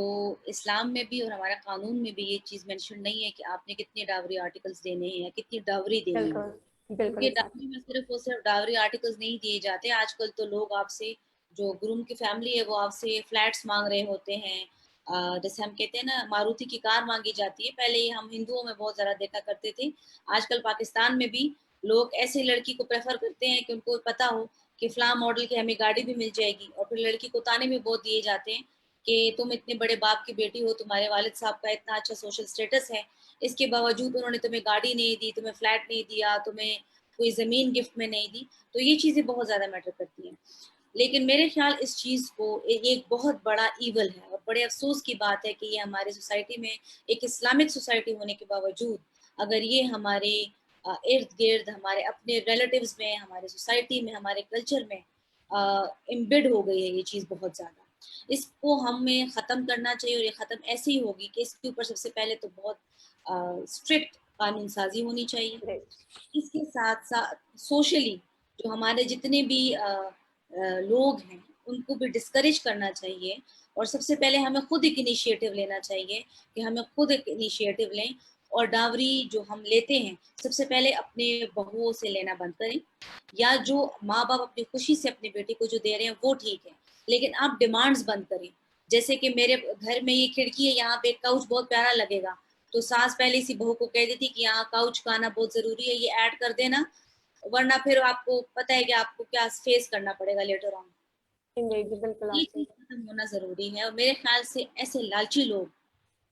इस्लाम में भी और हमारे कानून में भी ये चीज़ मेंशन नहीं है कि आपने कितने डावरी आर्टिकल्स देने हैं या कितनी डावरी देनी है। बिल्कुल। बिल्कुल क्योंकि exactly. डावरी में सिर्फ और सिर्फ डावरी आर्टिकल्स नहीं दिए जाते, आजकल तो लोग आपसे, जो ग्रूम की फैमिली है वो आपसे फ्लैट्स मांग रहे होते हैं। जैसे हम कहते हैं ना, मारुति की कार मांगी जाती है, पहले ये हम हिंदुओं में बहुत ज़्यादा देखा करते थे। आजकल पाकिस्तान में भी लोग ऐसे लड़की को प्रेफर करते हैं कि उनको पता हो कि फ़लाँ मॉडल की हमें गाड़ी भी मिल जाएगी, और फिर लड़की को ताने भी बहुत दिए जाते हैं कि तुम इतने बड़े बाप की बेटी हो, तुम्हारे वालिद साहब का इतना अच्छा सोशल स्टेटस है, इसके बावजूद उन्होंने तुम्हें गाड़ी नहीं दी, तुम्हें फ्लैट नहीं दिया, तुम्हें कोई ज़मीन गिफ्ट में नहीं दी। तो ये चीज़ें बहुत ज़्यादा मैटर करती हैं। लेकिन मेरे ख्याल इस चीज़ को ये एक बहुत बड़ा ईवल है, और बड़े अफ़सोस की बात है कि ये हमारे सोसाइटी में, एक इस्लामिक सोसाइटी होने के बावजूद, अगर ये हमारे इर्द-गिर्द, हमारे अपने रिलेटिव्स में, हमारे सोसाइटी में, हमारे कल्चर में एम्बेड हो गई है ये चीज़ बहुत ज़्यादा। इसको हमें ख़त्म करना चाहिए, और ये ख़त्म ऐसे ही होगी कि इसके ऊपर सबसे पहले तो बहुत स्ट्रिक्ट कानून साज़ी होनी चाहिए। Great. इसके साथ-साथ सोशली जो हमारे जितने भी लोग हैं, उनको भी डिस्करेज करना चाहिए, और सबसे पहले हमें खुद एक इनिशिएटिव लेना चाहिए कि हमें खुद एक इनिशिएटिव लें, और डावरी जो हम लेते हैं, सबसे पहले अपने बहुओं से लेना बंद करें, या जो माँ-बाप अपनी खुशी से अपनी बेटी को जो दे रहे हैं वो ठीक है, लेकिन आप डिमांड्स बंद करें। जैसे कि मेरे घर में ये खिड़की है, यहाँ पे एक काउच बहुत प्यारा लगेगा, तो सास पहले इसी बहू को कह देती कि यहाँ काउच का आना बहुत ज़रूरी है, ये ऐड कर देना, वरना फिर आपको पता है कि आपको क्या फेस करना पड़ेगा लेटर ऑन। Indeed, बिल्कुल ये आपसे. चीज़ खत्म होना ज़रूरी है, और मेरे ख्याल से ऐसे लालची लोग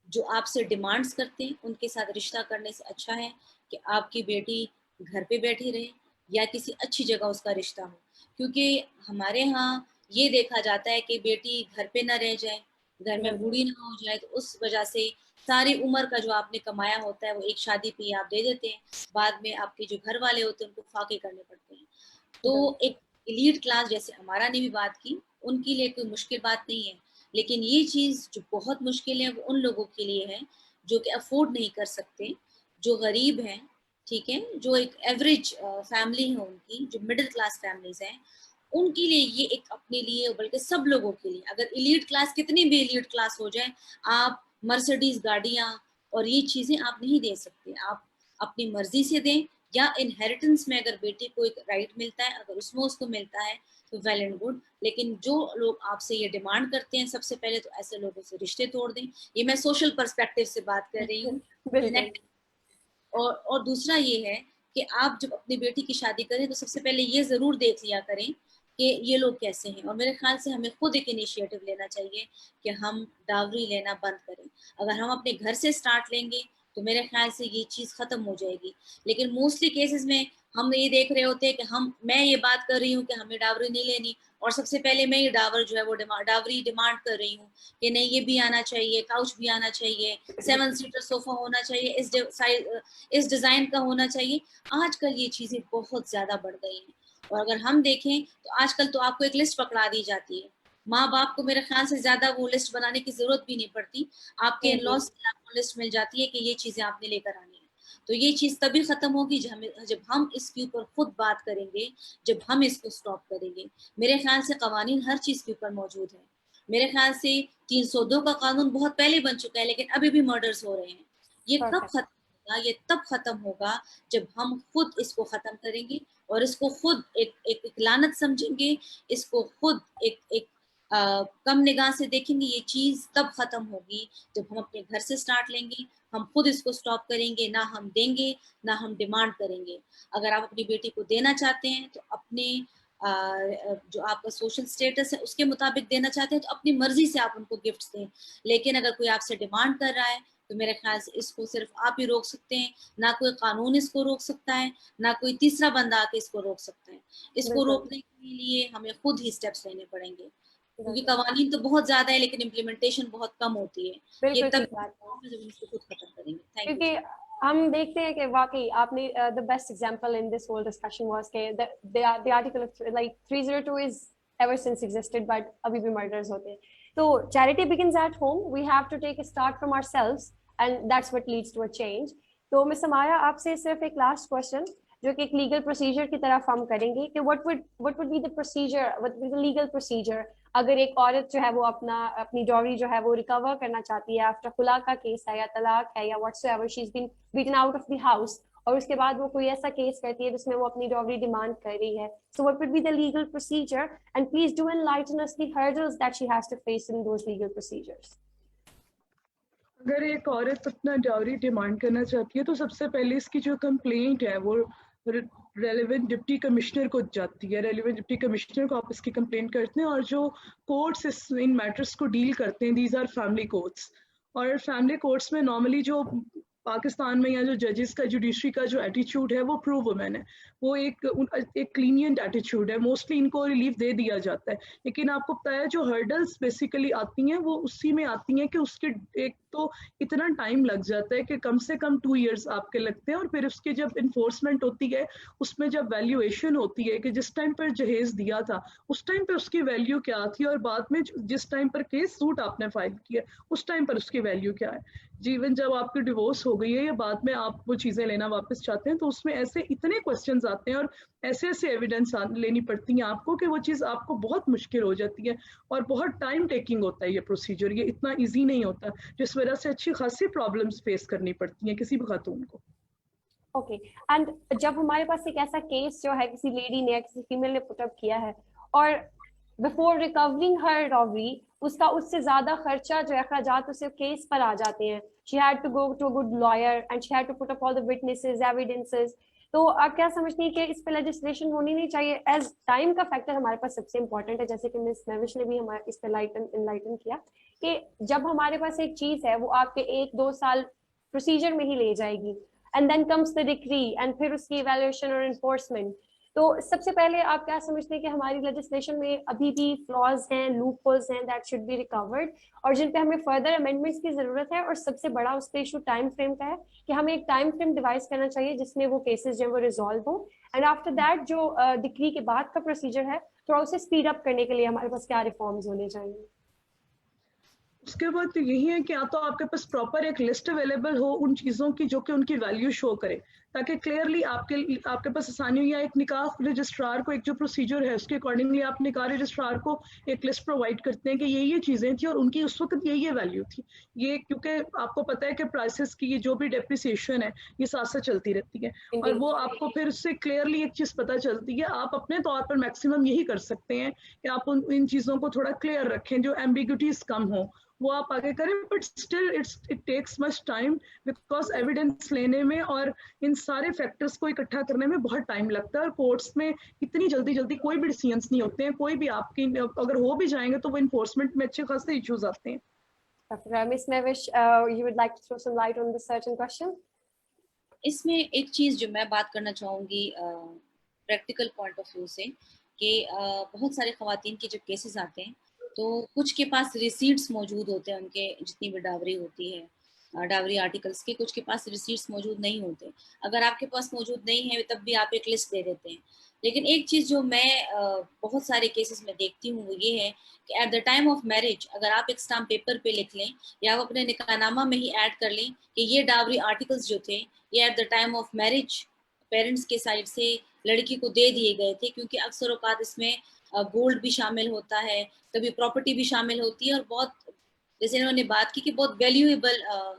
जो आपसे डिमांड्स करते हैं, उनके साथ रिश्ता करने से अच्छा है कि आपकी बेटी घर पे बैठी रहे, या किसी अच्छी जगह उसका रिश्ता हो। क्योंकि हमारे यहाँ ये देखा जाता है कि बेटी घर पे ना रह जाए, घर में बिल्कुल. बूढ़ी ना हो जाए, तो उस वजह से सारी उम्र का जो आपने कमाया होता है वो एक शादी पे ही आप दे देते हैं। बाद में आपके जो घर वाले होते हैं उनको फाके करने पड़ते हैं। तो बिल्कुल. एक एलीट क्लास, जैसे हमारा ने भी बात की, उनके लिए कोई मुश्किल बात नहीं है। लेकिन ये चीज़ जो बहुत मुश्किल है वो उन लोगों के लिए है जो कि अफ़ोर्ड नहीं कर सकते, जो गरीब हैं, ठीक है? जो एक एवरेज फैमिली है उनकी, जो मिडल क्लास फैमिलीज़ हैं, उनके लिए ये एक, अपने लिए बल्कि सब लोगों के लिए, अगर एलीट क्लास कितनी भी एलीट क्लास हो जाए, आप मर्सिडीज़ गाड़ियाँ और ये चीज़ें आप नहीं दे सकते। आप अपनी मर्ज़ी से दें, या इनहेरिटेंस में अगर बेटी को एक राइट मिलता है, अगर उसमें उसको मिलता है तो वेल एंड गुड। लेकिन जो लोग आपसे ये डिमांड करते हैं, सबसे पहले तो ऐसे लोगों से रिश्ते तोड़ दें। ये मैं सोशल पर्सपेक्टिव से बात कर रही हूँ। बिल्कुल. और दूसरा ये है कि आप जब अपनी बेटी की शादी करें तो सबसे पहले ये ज़रूर देख लिया करें कि ये लोग कैसे हैं, और मेरे ख्याल से हमें खुद एक इनिशिएटिव लेना चाहिए कि हम डावरी लेना बंद करें। अगर हम अपने घर से स्टार्ट लेंगे तो मेरे ख्याल से ये चीज़ ख़त्म हो जाएगी। लेकिन मोस्टली केसेस में हम ये देख रहे होते हैं कि मैं ये बात कर रही हूँ कि हमें डावरी नहीं लेनी, और सबसे पहले मैं ये डावर जो है वो डावरी डिमांड कर रही हूँ कि नहीं, ये भी आना चाहिए, काउच भी आना चाहिए, 7 सीटर सोफ़ा होना चाहिए, इस डिज़ाइन का होना चाहिए। आजकल ये चीज़ें बहुत ज़्यादा बढ़ गई हैं, और अगर हम देखें तो आजकल तो आपको एक लिस्ट पकड़ा दी जाती है। माँ-बाप को मेरे ख़्याल से ज़्यादा वो लिस्ट बनाने की ज़रूरत भी नहीं पड़ती। आपके इन-लॉज़ Indeed. से आपको लिस्ट मिल जाती है कि ये चीज़ें आपने लेकर आनी है। तो ये चीज़ तभी ख़त्म होगी जब हम इसके ऊपर खुद बात करेंगे, जब हम इसको स्टॉप करेंगे। मेरे ख़्याल से कवानीन हर चीज़ के ऊपर मौजूद है। मेरे ख़्याल से 302 का कानून बहुत पहले बन चुका है, लेकिन अभी भी मर्डर्स हो रहे हैं। ये कब Perfect. खत्म होगा? ये तब खत्म होगा जब हम खुद इसको खत्म करेंगे, और इसको खुद एक लानत समझेंगे, इसको खुद एक कम निगाह से देखेंगे। ये चीज़ तब खत्म होगी जब हम अपने घर से स्टार्ट लेंगे, हम खुद इसको स्टॉप करेंगे, ना हम देंगे, ना हम डिमांड करेंगे। अगर आप अपनी बेटी को देना चाहते हैं तो अपने जो आपका सोशल स्टेटस है उसके मुताबिक देना चाहते हैं तो अपनी मर्जी से आप उनको गिफ्ट्स दें। लेकिन अगर कोई आपसे डिमांड कर रहा है तो मेरे ख्याल से इसको सिर्फ आप ही रोक सकते हैं, ना कोई कानून इसको रोक सकता है, ना कोई तीसरा बंदा आके इसको रोक सकता है। इसको बिल्कुल. रोकने के लिए हमें खुद ही स्टेप्स लेने पड़ेंगे, क्योंकि बिल्कुल. कवानीन तो बहुत ज़्यादा है लेकिन इम्प्लीमेंटेशन बहुत कम होती है। ये बिल्कुल तब ठीक बात है. होगा जब हम इसको खुद खत्म करेंगे। थैंक यू क्योंकि जी। हम देखते हैं कि वाकई आपने the best example in this whole discussion was के the article like 302 is ever since existed but अभी भी मर्डर्स होते हैं. तो charity begins at home. We have to take a start from ourselves and that's what leads to a change. तो Miss Samaya, आपसे सिर्फ एक लास्ट क्वेश्चन जो कि एक लीगल प्रोसीजर की तरफ हम करेंगे कि what would be the procedure, what would be the legal procedure अगर एक औरत जो है वो अपनी डॉरी जो है वो रिकवर करना चाहती है आफ्टर खुला का केस है या तलाक है या whatsoever, she is been beaten out of the house, और उसके बाद वो कोई ऐसा केस करती है जिसमें वो अपनी डॉवरी डिमांड कर रही है. So what would be the legal procedure? And please do enlighten us the hurdles that she has to face in those legal procedures. अगर एक औरत अपना डाउरी डिमांड करना चाहती है तो सबसे पहले इसकी जो कंप्लेंट है वो रेलेवेंट डिप्टी कमिश्नर को जाती है. रेलेवेंट डिप्टी कमिश्नर को आप इसकी कंप्लेंट करते हैं और जो कोर्ट्स इन मैटर्स को डील करते हैं दीज आर फैमिली कोर्ट्स. और फैमिली कोर्ट्स में नॉर्मली जो पाकिस्तान में या जो जजेस का जुडिशरी का जो एटीट्यूड है वो प्रो वुमेन है. वो एक क्लीनियंट एटीट्यूड है. मोस्टली इनको रिलीफ दे दिया जाता है. लेकिन आपको पता है जो हर्डल्स बेसिकली आती हैं वो उसी में आती हैं कि उसके एक तो इतना टाइम लग जाता है कि कम से कम 2 years आपके लगते हैं. और फिर उसके जब इन्फोर्समेंट होती है उसमें जब वैल्यूएशन होती है कि जिस टाइम पर जहेज दिया था उस टाइम पर उसकी वैल्यू क्या थी और बाद में जिस टाइम पर केस सूट आपने फाइल किया उस टाइम पर उसकी वैल्यू क्या है. जीवन जब आपकी डिवोर्स हो गई है या बाद में आप वो चीज़ें लेना वापस चाहते हैं तो उसमें ऐसे इतने क्वेश्चंस आते हैं और ऐसे ऐसे एविडेंस लेनी पड़ती हैं आपको कि वो चीज़ आपको बहुत मुश्किल हो जाती है और बहुत टाइम टेकिंग होता है ये प्रोसीजर. ये इतना इजी नहीं होता जिस वजह से अच्छी खासी प्रॉब्लम्स फेस करनी पड़ती हैं किसी भी खातून को. ओके. एंड जब हमारे पास एक ऐसा केस जो है किसी लेडी ने या किसी फीमेल ने पुटअप किया है और बिफोर रिकवरिंग हर डॉवरी उसका उससे ज्यादा खर्चा जो अखराजात उसे केस पर आ जाते हैं. She had to go to a good lawyer and she had to put up all the witnesses evidences. तो आप क्या समझती हैं कि इस पे लेजिस्लेशन होनी नहीं चाहिए? एज टाइम का फैक्टर हमारे पास सबसे इंपॉर्टेंट है, जैसे कि मिस नविश ने भी हमारे इस पे इनलाइटन किया कि जब हमारे पास एक चीज है वो आपके 1-2 साल प्रोसीजर में ही ले जाएगी and then comes the decree and फिर उसकी इवैल्यूएशन और एनफोर्समेंट. तो सबसे पहले आप क्या समझते हैं कि हमारी लेजिस्लेशन में अभी भी फ्लॉज हैं, लूपहोल्स हैं दैट शुड बी रिकवर्ड और जिन पे हमें फर्दर अमेंडमेंट्स की जरूरत है? और सबसे बड़ा उस पे इशू टाइम फ्रेम का है कि हमें एक टाइम फ्रेम डिवाइस करना चाहिए जिसमें वो केसेस जो है वो रिजॉल्व हो एंड आफ्टर दैट जो डिक्री के बाद का प्रोसीजर है थोड़ा उसे स्पीड अप करने के लिए हमारे पास क्या रिफॉर्म्स होने चाहिए? उसके बाद तो यही है कि या तो आपके पास प्रॉपर एक लिस्ट अवेलेबल हो उन चीज़ों की जो कि उनकी वैल्यू शो करे ताकि क्लियरली आपके पास आसानी हो. या एक निकाह रजिस्ट्रार को एक जो प्रोसीजर है उसके अकॉर्डिंगली आप निकाह रजिस्ट्रार को एक लिस्ट प्रोवाइड करते हैं कि ये चीज़ें थी और उनकी उस वक्त ये वैल्यू थी. ये क्योंकि आपको पता है कि प्राइसेस की ये जो भी डेप्रिसिएशन है ये साथ साथ चलती रहती है और वो आपको फिर उससे क्लियरली एक चीज़ पता चलती है. आप अपने तौर पर मैक्सिमम यही कर सकते हैं कि आप इन चीज़ों को थोड़ा क्लियर रखें, जो एम्बिग्यूटीज कम हो वो आप आगे करें. But still it takes much time because evidence लेने में और इन सारे फैक्टर्स को इकट्ठा करने में बहुत टाइम लगता है और कोर्ट्स में इतनी जल्दी कोई भी डिसीजंस नहीं होते हैं. कोई भी आपकी अगर हो भी जाएंगे तो वो इन्फोर्समेंट में अच्छे खासे इश्यूज आते हैं. Miss Nevish, you would like to throw some light on this certain question? इसमें एक चीज़ जो मैं बात करना चाहूँगी प्रैक्टिकल पॉइंट ऑफ व्यू से कि बहुत सारे ख़वातीन के जब केसेस आते हैं तो कुछ के पास रिसीट्स मौजूद होते हैं उनके जितनी भी डावरी होती है डावरी आर्टिकल्स के, कुछ के पास रिसीट्स मौजूद नहीं होते. अगर आपके पास मौजूद नहीं है तब भी आप एक लिस्ट दे देते हैं. लेकिन एक चीज़ जो मैं बहुत सारे केसेस में देखती हूँ वो ये है कि at the time of marriage अगर आप एक स्टाम्प पेपर पे लिख लें या आप अपने निकाहनामा में ही ऐड कर लें कि ये डावरी आर्टिकल्स जो थे ये eight the time of marriage parents के साइड से लड़की को दे दिए गए थे, क्योंकि अक्सर औकात इसमें गोल्ड भी शामिल होता है, कभी प्रॉपर्टी भी शामिल होती है और बहुत जैसे इन्होंने बात की कि बहुत वैल्यूएबल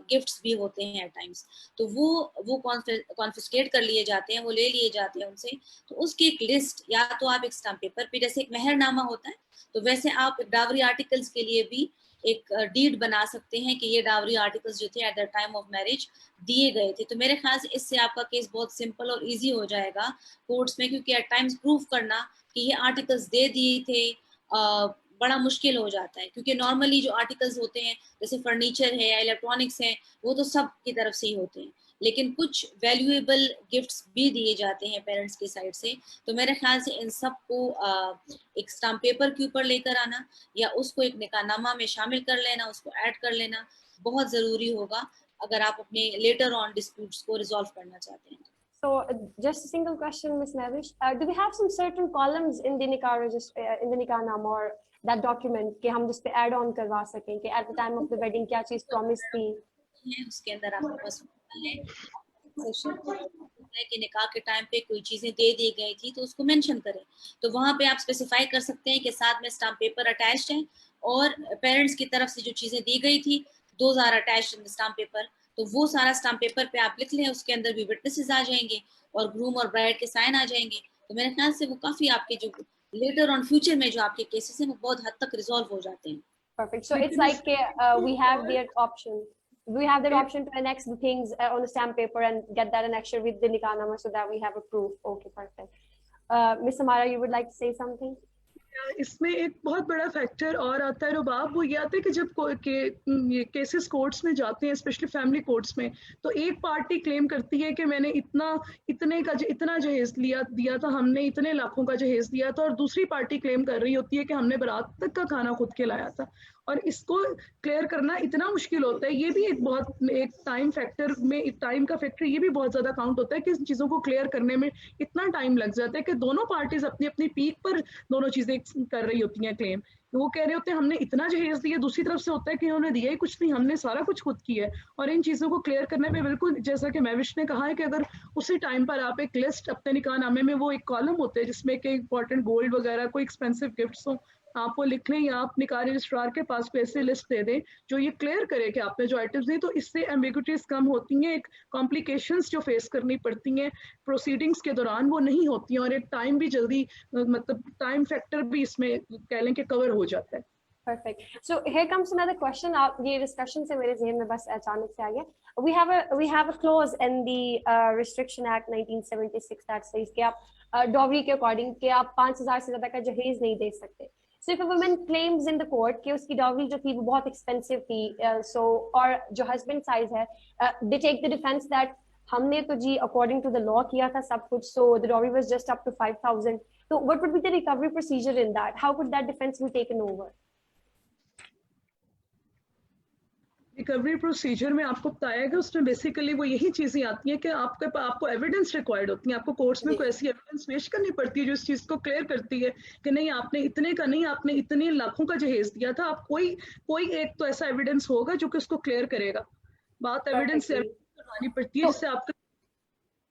गिफ्ट्स भी होते हैं एट टाइम्स. तो वो कॉन्फिस्केट कर लिए जाते हैं, वो ले लिए जाते हैं उनसे. तो उसकी एक लिस्ट या तो आप एक स्टाम्प पेपर पे जैसे एक मेहरनामा होता है तो वैसे आप डावरी आर्टिकल्स के लिए भी एक डीड बना सकते हैं कि ये डावरी आर्टिकल्स जो थे eight the time of marriage दिए गए थे. तो मेरे ख्याल से इससे आपका केस बहुत सिंपल और इजी हो जाएगा कोर्ट्स में, क्योंकि एट टाइम्स प्रूफ करना कि ये आर्टिकल्स दे दिए थे बड़ा मुश्किल हो जाता है. क्योंकि नॉर्मली जो आर्टिकल्स होते हैं जैसे फर्नीचर है या इलेक्ट्रॉनिक्स है वो तो सब की तरफ से ही होते हैं, लेकिन कुछ वैल्यूएबल गिफ्ट्स भी दिए जाते हैं पेरेंट्स की साइड से. तो मेरे ख्याल से इन सब को एक स्टाम्प पेपर के ऊपर लेकर आना या उसको एक निकाहनामा में शामिल कर लेना, उसको ऐड कर लेना बहुत ज़रूरी होगा अगर आप अपने लेटर ऑन डिस्प्यूट्स को रिजॉल्व करना चाहते हैं. So just a single question, Ms. Nevish. Do we have some certain columns in the nikah in the nikah or that document कि हम जिस पे add on करवा सकें कि at the time of the wedding क्या चीज promise थी? उसके अंदर आपके पास है कि निकाह के टाइम पे कोई चीजें दे दी गई थी तो उसको मेंशन करें. तो वहां पे आप स्पेसिफाई कर सकते हैं कि साथ में स्टाम्प पेपर अटैच्ड है और पेरेंट्स की तरफ से जो चीजें दी गई थी those are attached in the stamp paper. तो वो सारा स्टाम्प पेपर पे आप लिख लें, उसके अंदर भी विटनेसेस आ जाएंगे और ग्रूम और ब्राइड के साइन आ जाएंगे। तो मेरे ख्याल से वो काफी आपके जो लेटर ऑन फ्यूचर में जो आपके केसेस हैं वो बहुत हद तक रिजॉल्व हो जाते हैं। Perfect. So it's लेकिन like इसमें we एक have और the option. We have that एक option to annex the things on a stamp paper and get that annexed with the nikah number so that we have a proof. Okay, perfect. Miss Samara, you would like to say something? इसमें एक बहुत बड़ा factor और आता है रुबाब, वो ये आता है कि जब ये केसेस कोर्ट्स में जाते हैं, स्पेशली फैमिली कोर्ट्स में, तो एक पार्टी क्लेम करती है कि मैंने इतना जहेज दिया था, हमने इतने लाखों का जहेज दिया था, और दूसरी पार्टी क्लेम कर रही होती है कि हमने बारात तक का खाना खुद के लाया था। और इसको क्लियर करना इतना मुश्किल होता है। ये भी एक टाइम फैक्टर में, टाइम का फैक्टर ये भी बहुत ज्यादा काउंट होता है कि इन चीजों को क्लियर करने में इतना टाइम लग जाता है कि दोनों पार्टीज अपनी अपनी पीक पर दोनों चीजें कर रही होती हैं क्लेम। वो कह रहे होते हैं हमने इतना जहेज दिया, दूसरी तरफ से होता है कि उन्होंने दिया ही कुछ नहीं, हमने सारा कुछ खुद किया है। और इन चीजों को क्लियर करने में बिल्कुल जैसा कि महविश ने कहा है कि अगर उसी टाइम पर आप एक लिस्ट अपने निकाहनामे में, वो एक कॉलम होते हैं जिसमें कि इंपॉर्टेंट गोल्ड वगैरह कोई एक्सपेंसिव गिफ्ट्स हो, आप वो लिख लें, या आप निकाह रजिस्ट्रार के पास कोई ऐसी लिस्ट दे दें जो ये क्लियर करे कि आपने जो आइटम्स दी, तो इससे एम्बिग्यूटीज कम होती हैं, एक कॉम्प्लिकेशंस जो फेस करनी पड़ती हैं प्रोसीडिंग्स के दौरान वो नहीं होती हैं, और एक टाइम भी जल्दी, मतलब टाइम फैक्टर भी इसमें कह लें कि कवर हो जाता है। Perfect. So here comes another question. ये discussion से मेरे ज़हन में बस अचानक से आ गया. We have a clause in the Restriction Act 1976 that says कि आप dowry के according कि आप 5,000 से ज़्यादा का जहेज नहीं दे सकते. So if a woman claims in the court कि उसकी dowry जो थी वो बहुत expensive थी, so और जो husband side है, they take the defense that हमने तो जी according to the law किया था सब कुछ, so the dowry was just up to 5,000. So what would be the recovery procedure in that? How could that defense be taken over? Recovery procedure में आपको बताया गया, उसमें बेसिकली वो यही चीजें आती हैं कि आपको एविडेंस रिक्वायर्ड होती है, आपको कोर्ट्स में कोई ऐसी एविडेंस पेश करनी पड़ती है जो इस चीज को क्लियर करती है कि नहीं आपने इतने का नहीं, आपने इतने लाखों का जहेज दिया था। आप कोई एक तो ऐसा एविडेंस होगा जो कि उसको क्लियर करेगा। बात एविडेंस से करवानी पड़ती है, जिससे आपका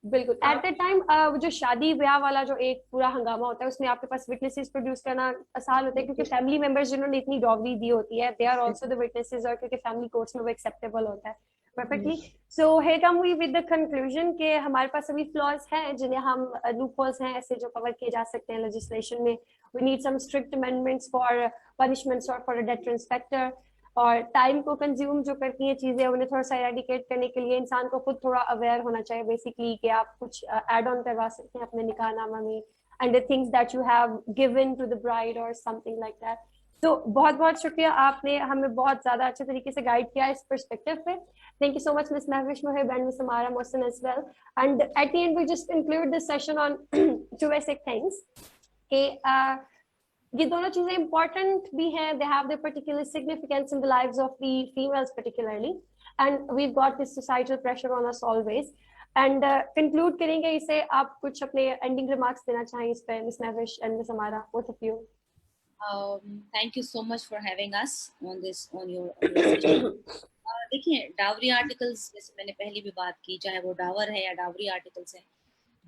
बिल्कुल एट द टाइम जो शादी ब्याह वाला जो एक पूरा हंगामा होता है उसमें आपके पास विटनेसेस प्रोड्यूस करना आसान होता है, क्योंकि फैमिली मेंबर्स जिन्होंने इतनी डॉवरी दी होती है they are also the witnesses, और क्योंकि फैमिली कोर्ट्स में वो एक्सेप्टेबल होता है perfectly. So here come we with the conclusion कि हमारे पास अभी फ्लॉज हैं जिन्हें हम लूपहोल्स हैं ऐसे जो कवर किए जा सकते हैं लेजिस्लेशन में। We need some strict amendments for punishments और फॉर अ डेटरेंस फैक्टर, और टाइम को कंज्यूम जो करती हैं चीजें उन्हें थोड़ा सा एरेडिकेट करने के लिए इंसान को खुद थोड़ा अवेयर होना चाहिए बेसिकली कि आप कुछ एड ऑन करवा सकते हैं अपने निकाहनामा में, and the things that you have given to the bride और समथिंग लाइक दैट। तो बहुत बहुत शुक्रिया, आपने हमें बहुत ज्यादा अच्छे तरीके से गाइड किया इस पर्सपेक्टिव पे। Thank you so much, Ms. Mahwish Mohib and Ms. Samara Mohsin as well. And at the end, we just conclude this session on two basic things. Okay, ये दोनों चीजें important भी हैं, they have their particular significance in the lives of the females particularly, and we've got this societal pressure on us always. And conclude करेंगे इसे, आप कुछ अपने ending remarks देना चाहें इस पे, Ms. Mahwish and Ms. Samara, both of you. Thank you so much for having us on your session. देखिए डावरी आर्टिकल्स, जैसे मैंने पहले भी बात की, चाहे वो डावर है या डावरी आर्टिकल्स है,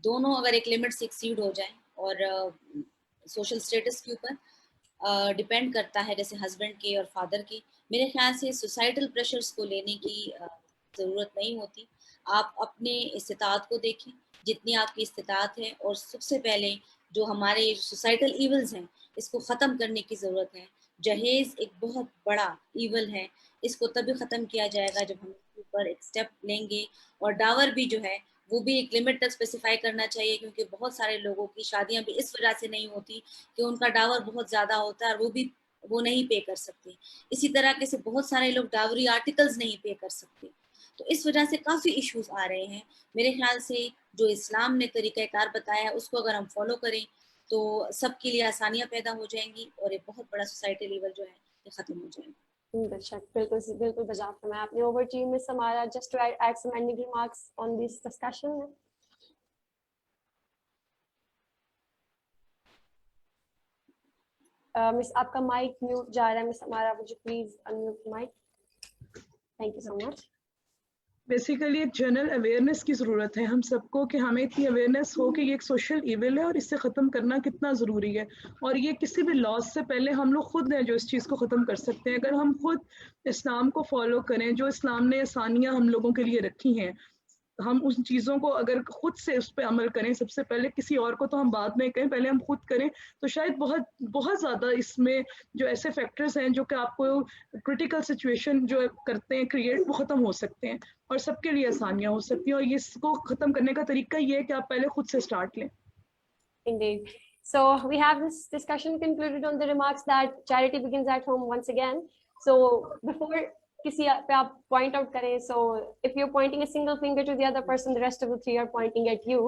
दोनों अगर एक लिमिट से एक्सीड हो जाए और सोशल स्टेटस के ऊपर डिपेंड करता है, जैसे हस्बैंड के और फादर के, मेरे ख्याल से सोसाइटल प्रेशर्स को लेने की ज़रूरत नहीं होती। आप अपने इस्तिताअत को देखें जितनी आपकी इस्तिताअत है, और सबसे पहले जो हमारे सोसाइटल ईवल्स हैं इसको ख़त्म करने की ज़रूरत है। जहेज एक बहुत बड़ा ईवल है, इसको तभी ख़त्म किया जाएगा जब हम इसके ऊपर एक स्टेप लेंगे। और डावर भी जो है वो भी एक लिमिट तक स्पेसिफाई करना चाहिए, क्योंकि बहुत सारे लोगों की शादियां भी इस वजह से नहीं होती कि उनका डावर बहुत ज़्यादा होता है और वो नहीं पे कर सकते। इसी तरह से बहुत सारे लोग डावरी आर्टिकल्स नहीं पे कर सकते, तो इस वजह से काफ़ी इश्यूज आ रहे हैं। मेरे ख्याल से जो इस्लाम ने तरीक़ाकार बताया है उसको अगर हम फॉलो करें तो सबके लिए आसानियाँ पैदा हो जाएंगी और एक बहुत बड़ा सोसाइटी लेवल जो है ये ख़त्म हो जाएगा। बिल्कुल बिल्कुल बजा फरमाया आपने। Over to you miss Samara, just to add some ending remarks on this discussion. Miss आपका माइक म्यूट जा रहा है miss Samara, would you please unmute mic? Thank you so much. Basically एक जनरल अवेयरनेस की ज़रूरत है हम सबको कि हमें इतनी अवेयरनेस हो कि ये एक सोशल इविल है और इसे ख़त्म करना कितना ज़रूरी है। और ये किसी भी लॉस से पहले हम लोग खुद हैं जो इस चीज़ को ख़त्म कर सकते हैं। अगर हम खुद इस्लाम को फॉलो करें, जो इस्लाम ने आसानियाँ हम लोगों के लिए रखी हैं, हम उन चीज़ों को अगर खुद से उस पे अमल करें, सबसे पहले किसी और को तो हम बाद में कहें, पहले हम खुद करें, तो शायद बहुत बहुत ज़्यादा इसमें जो ऐसे फैक्टर्स हैं जो कि आपको क्रिटिकल सिचुएशन जो करते हैं क्रिएट, वो ख़त्म हो सकते हैं और सबके लिए आसानियाँ हो सकती हैं। और ये इसको ख़त्म करने का तरीका ये है कि आप पहले खुद से स्टार्ट लें। Indeed. So we have this discussion concluded on the remarks that charity begins at home once again. So before किसी पे आप point out करें, so if you're pointing a single finger to the other person, the rest of the three are pointing at you.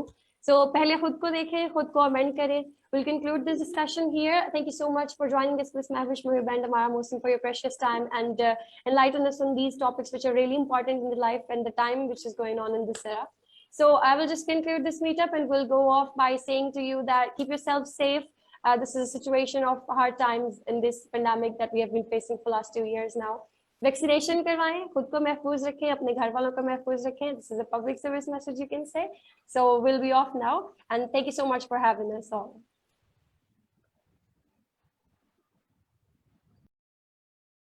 So पहले खुद को देखें, खुद को amend करें. We'll conclude this discussion here. Thank you so much for joining us, Ms. Mahwish Muhib and Amara Mohsin, for your precious time and enlighten us on these topics which are really important in the life and the time which is going on in this era. So I will just conclude this meetup and we'll go off by saying to you that keep yourself safe. This is a situation of hard times in this pandemic that we have been facing for the last 2 years now. Vaccination करवाएं, खुद को महफूज रखें, अपने घर वालों को महफूज रखें. This is a public service message you can say. So we'll be off now and thank you so much for having us all.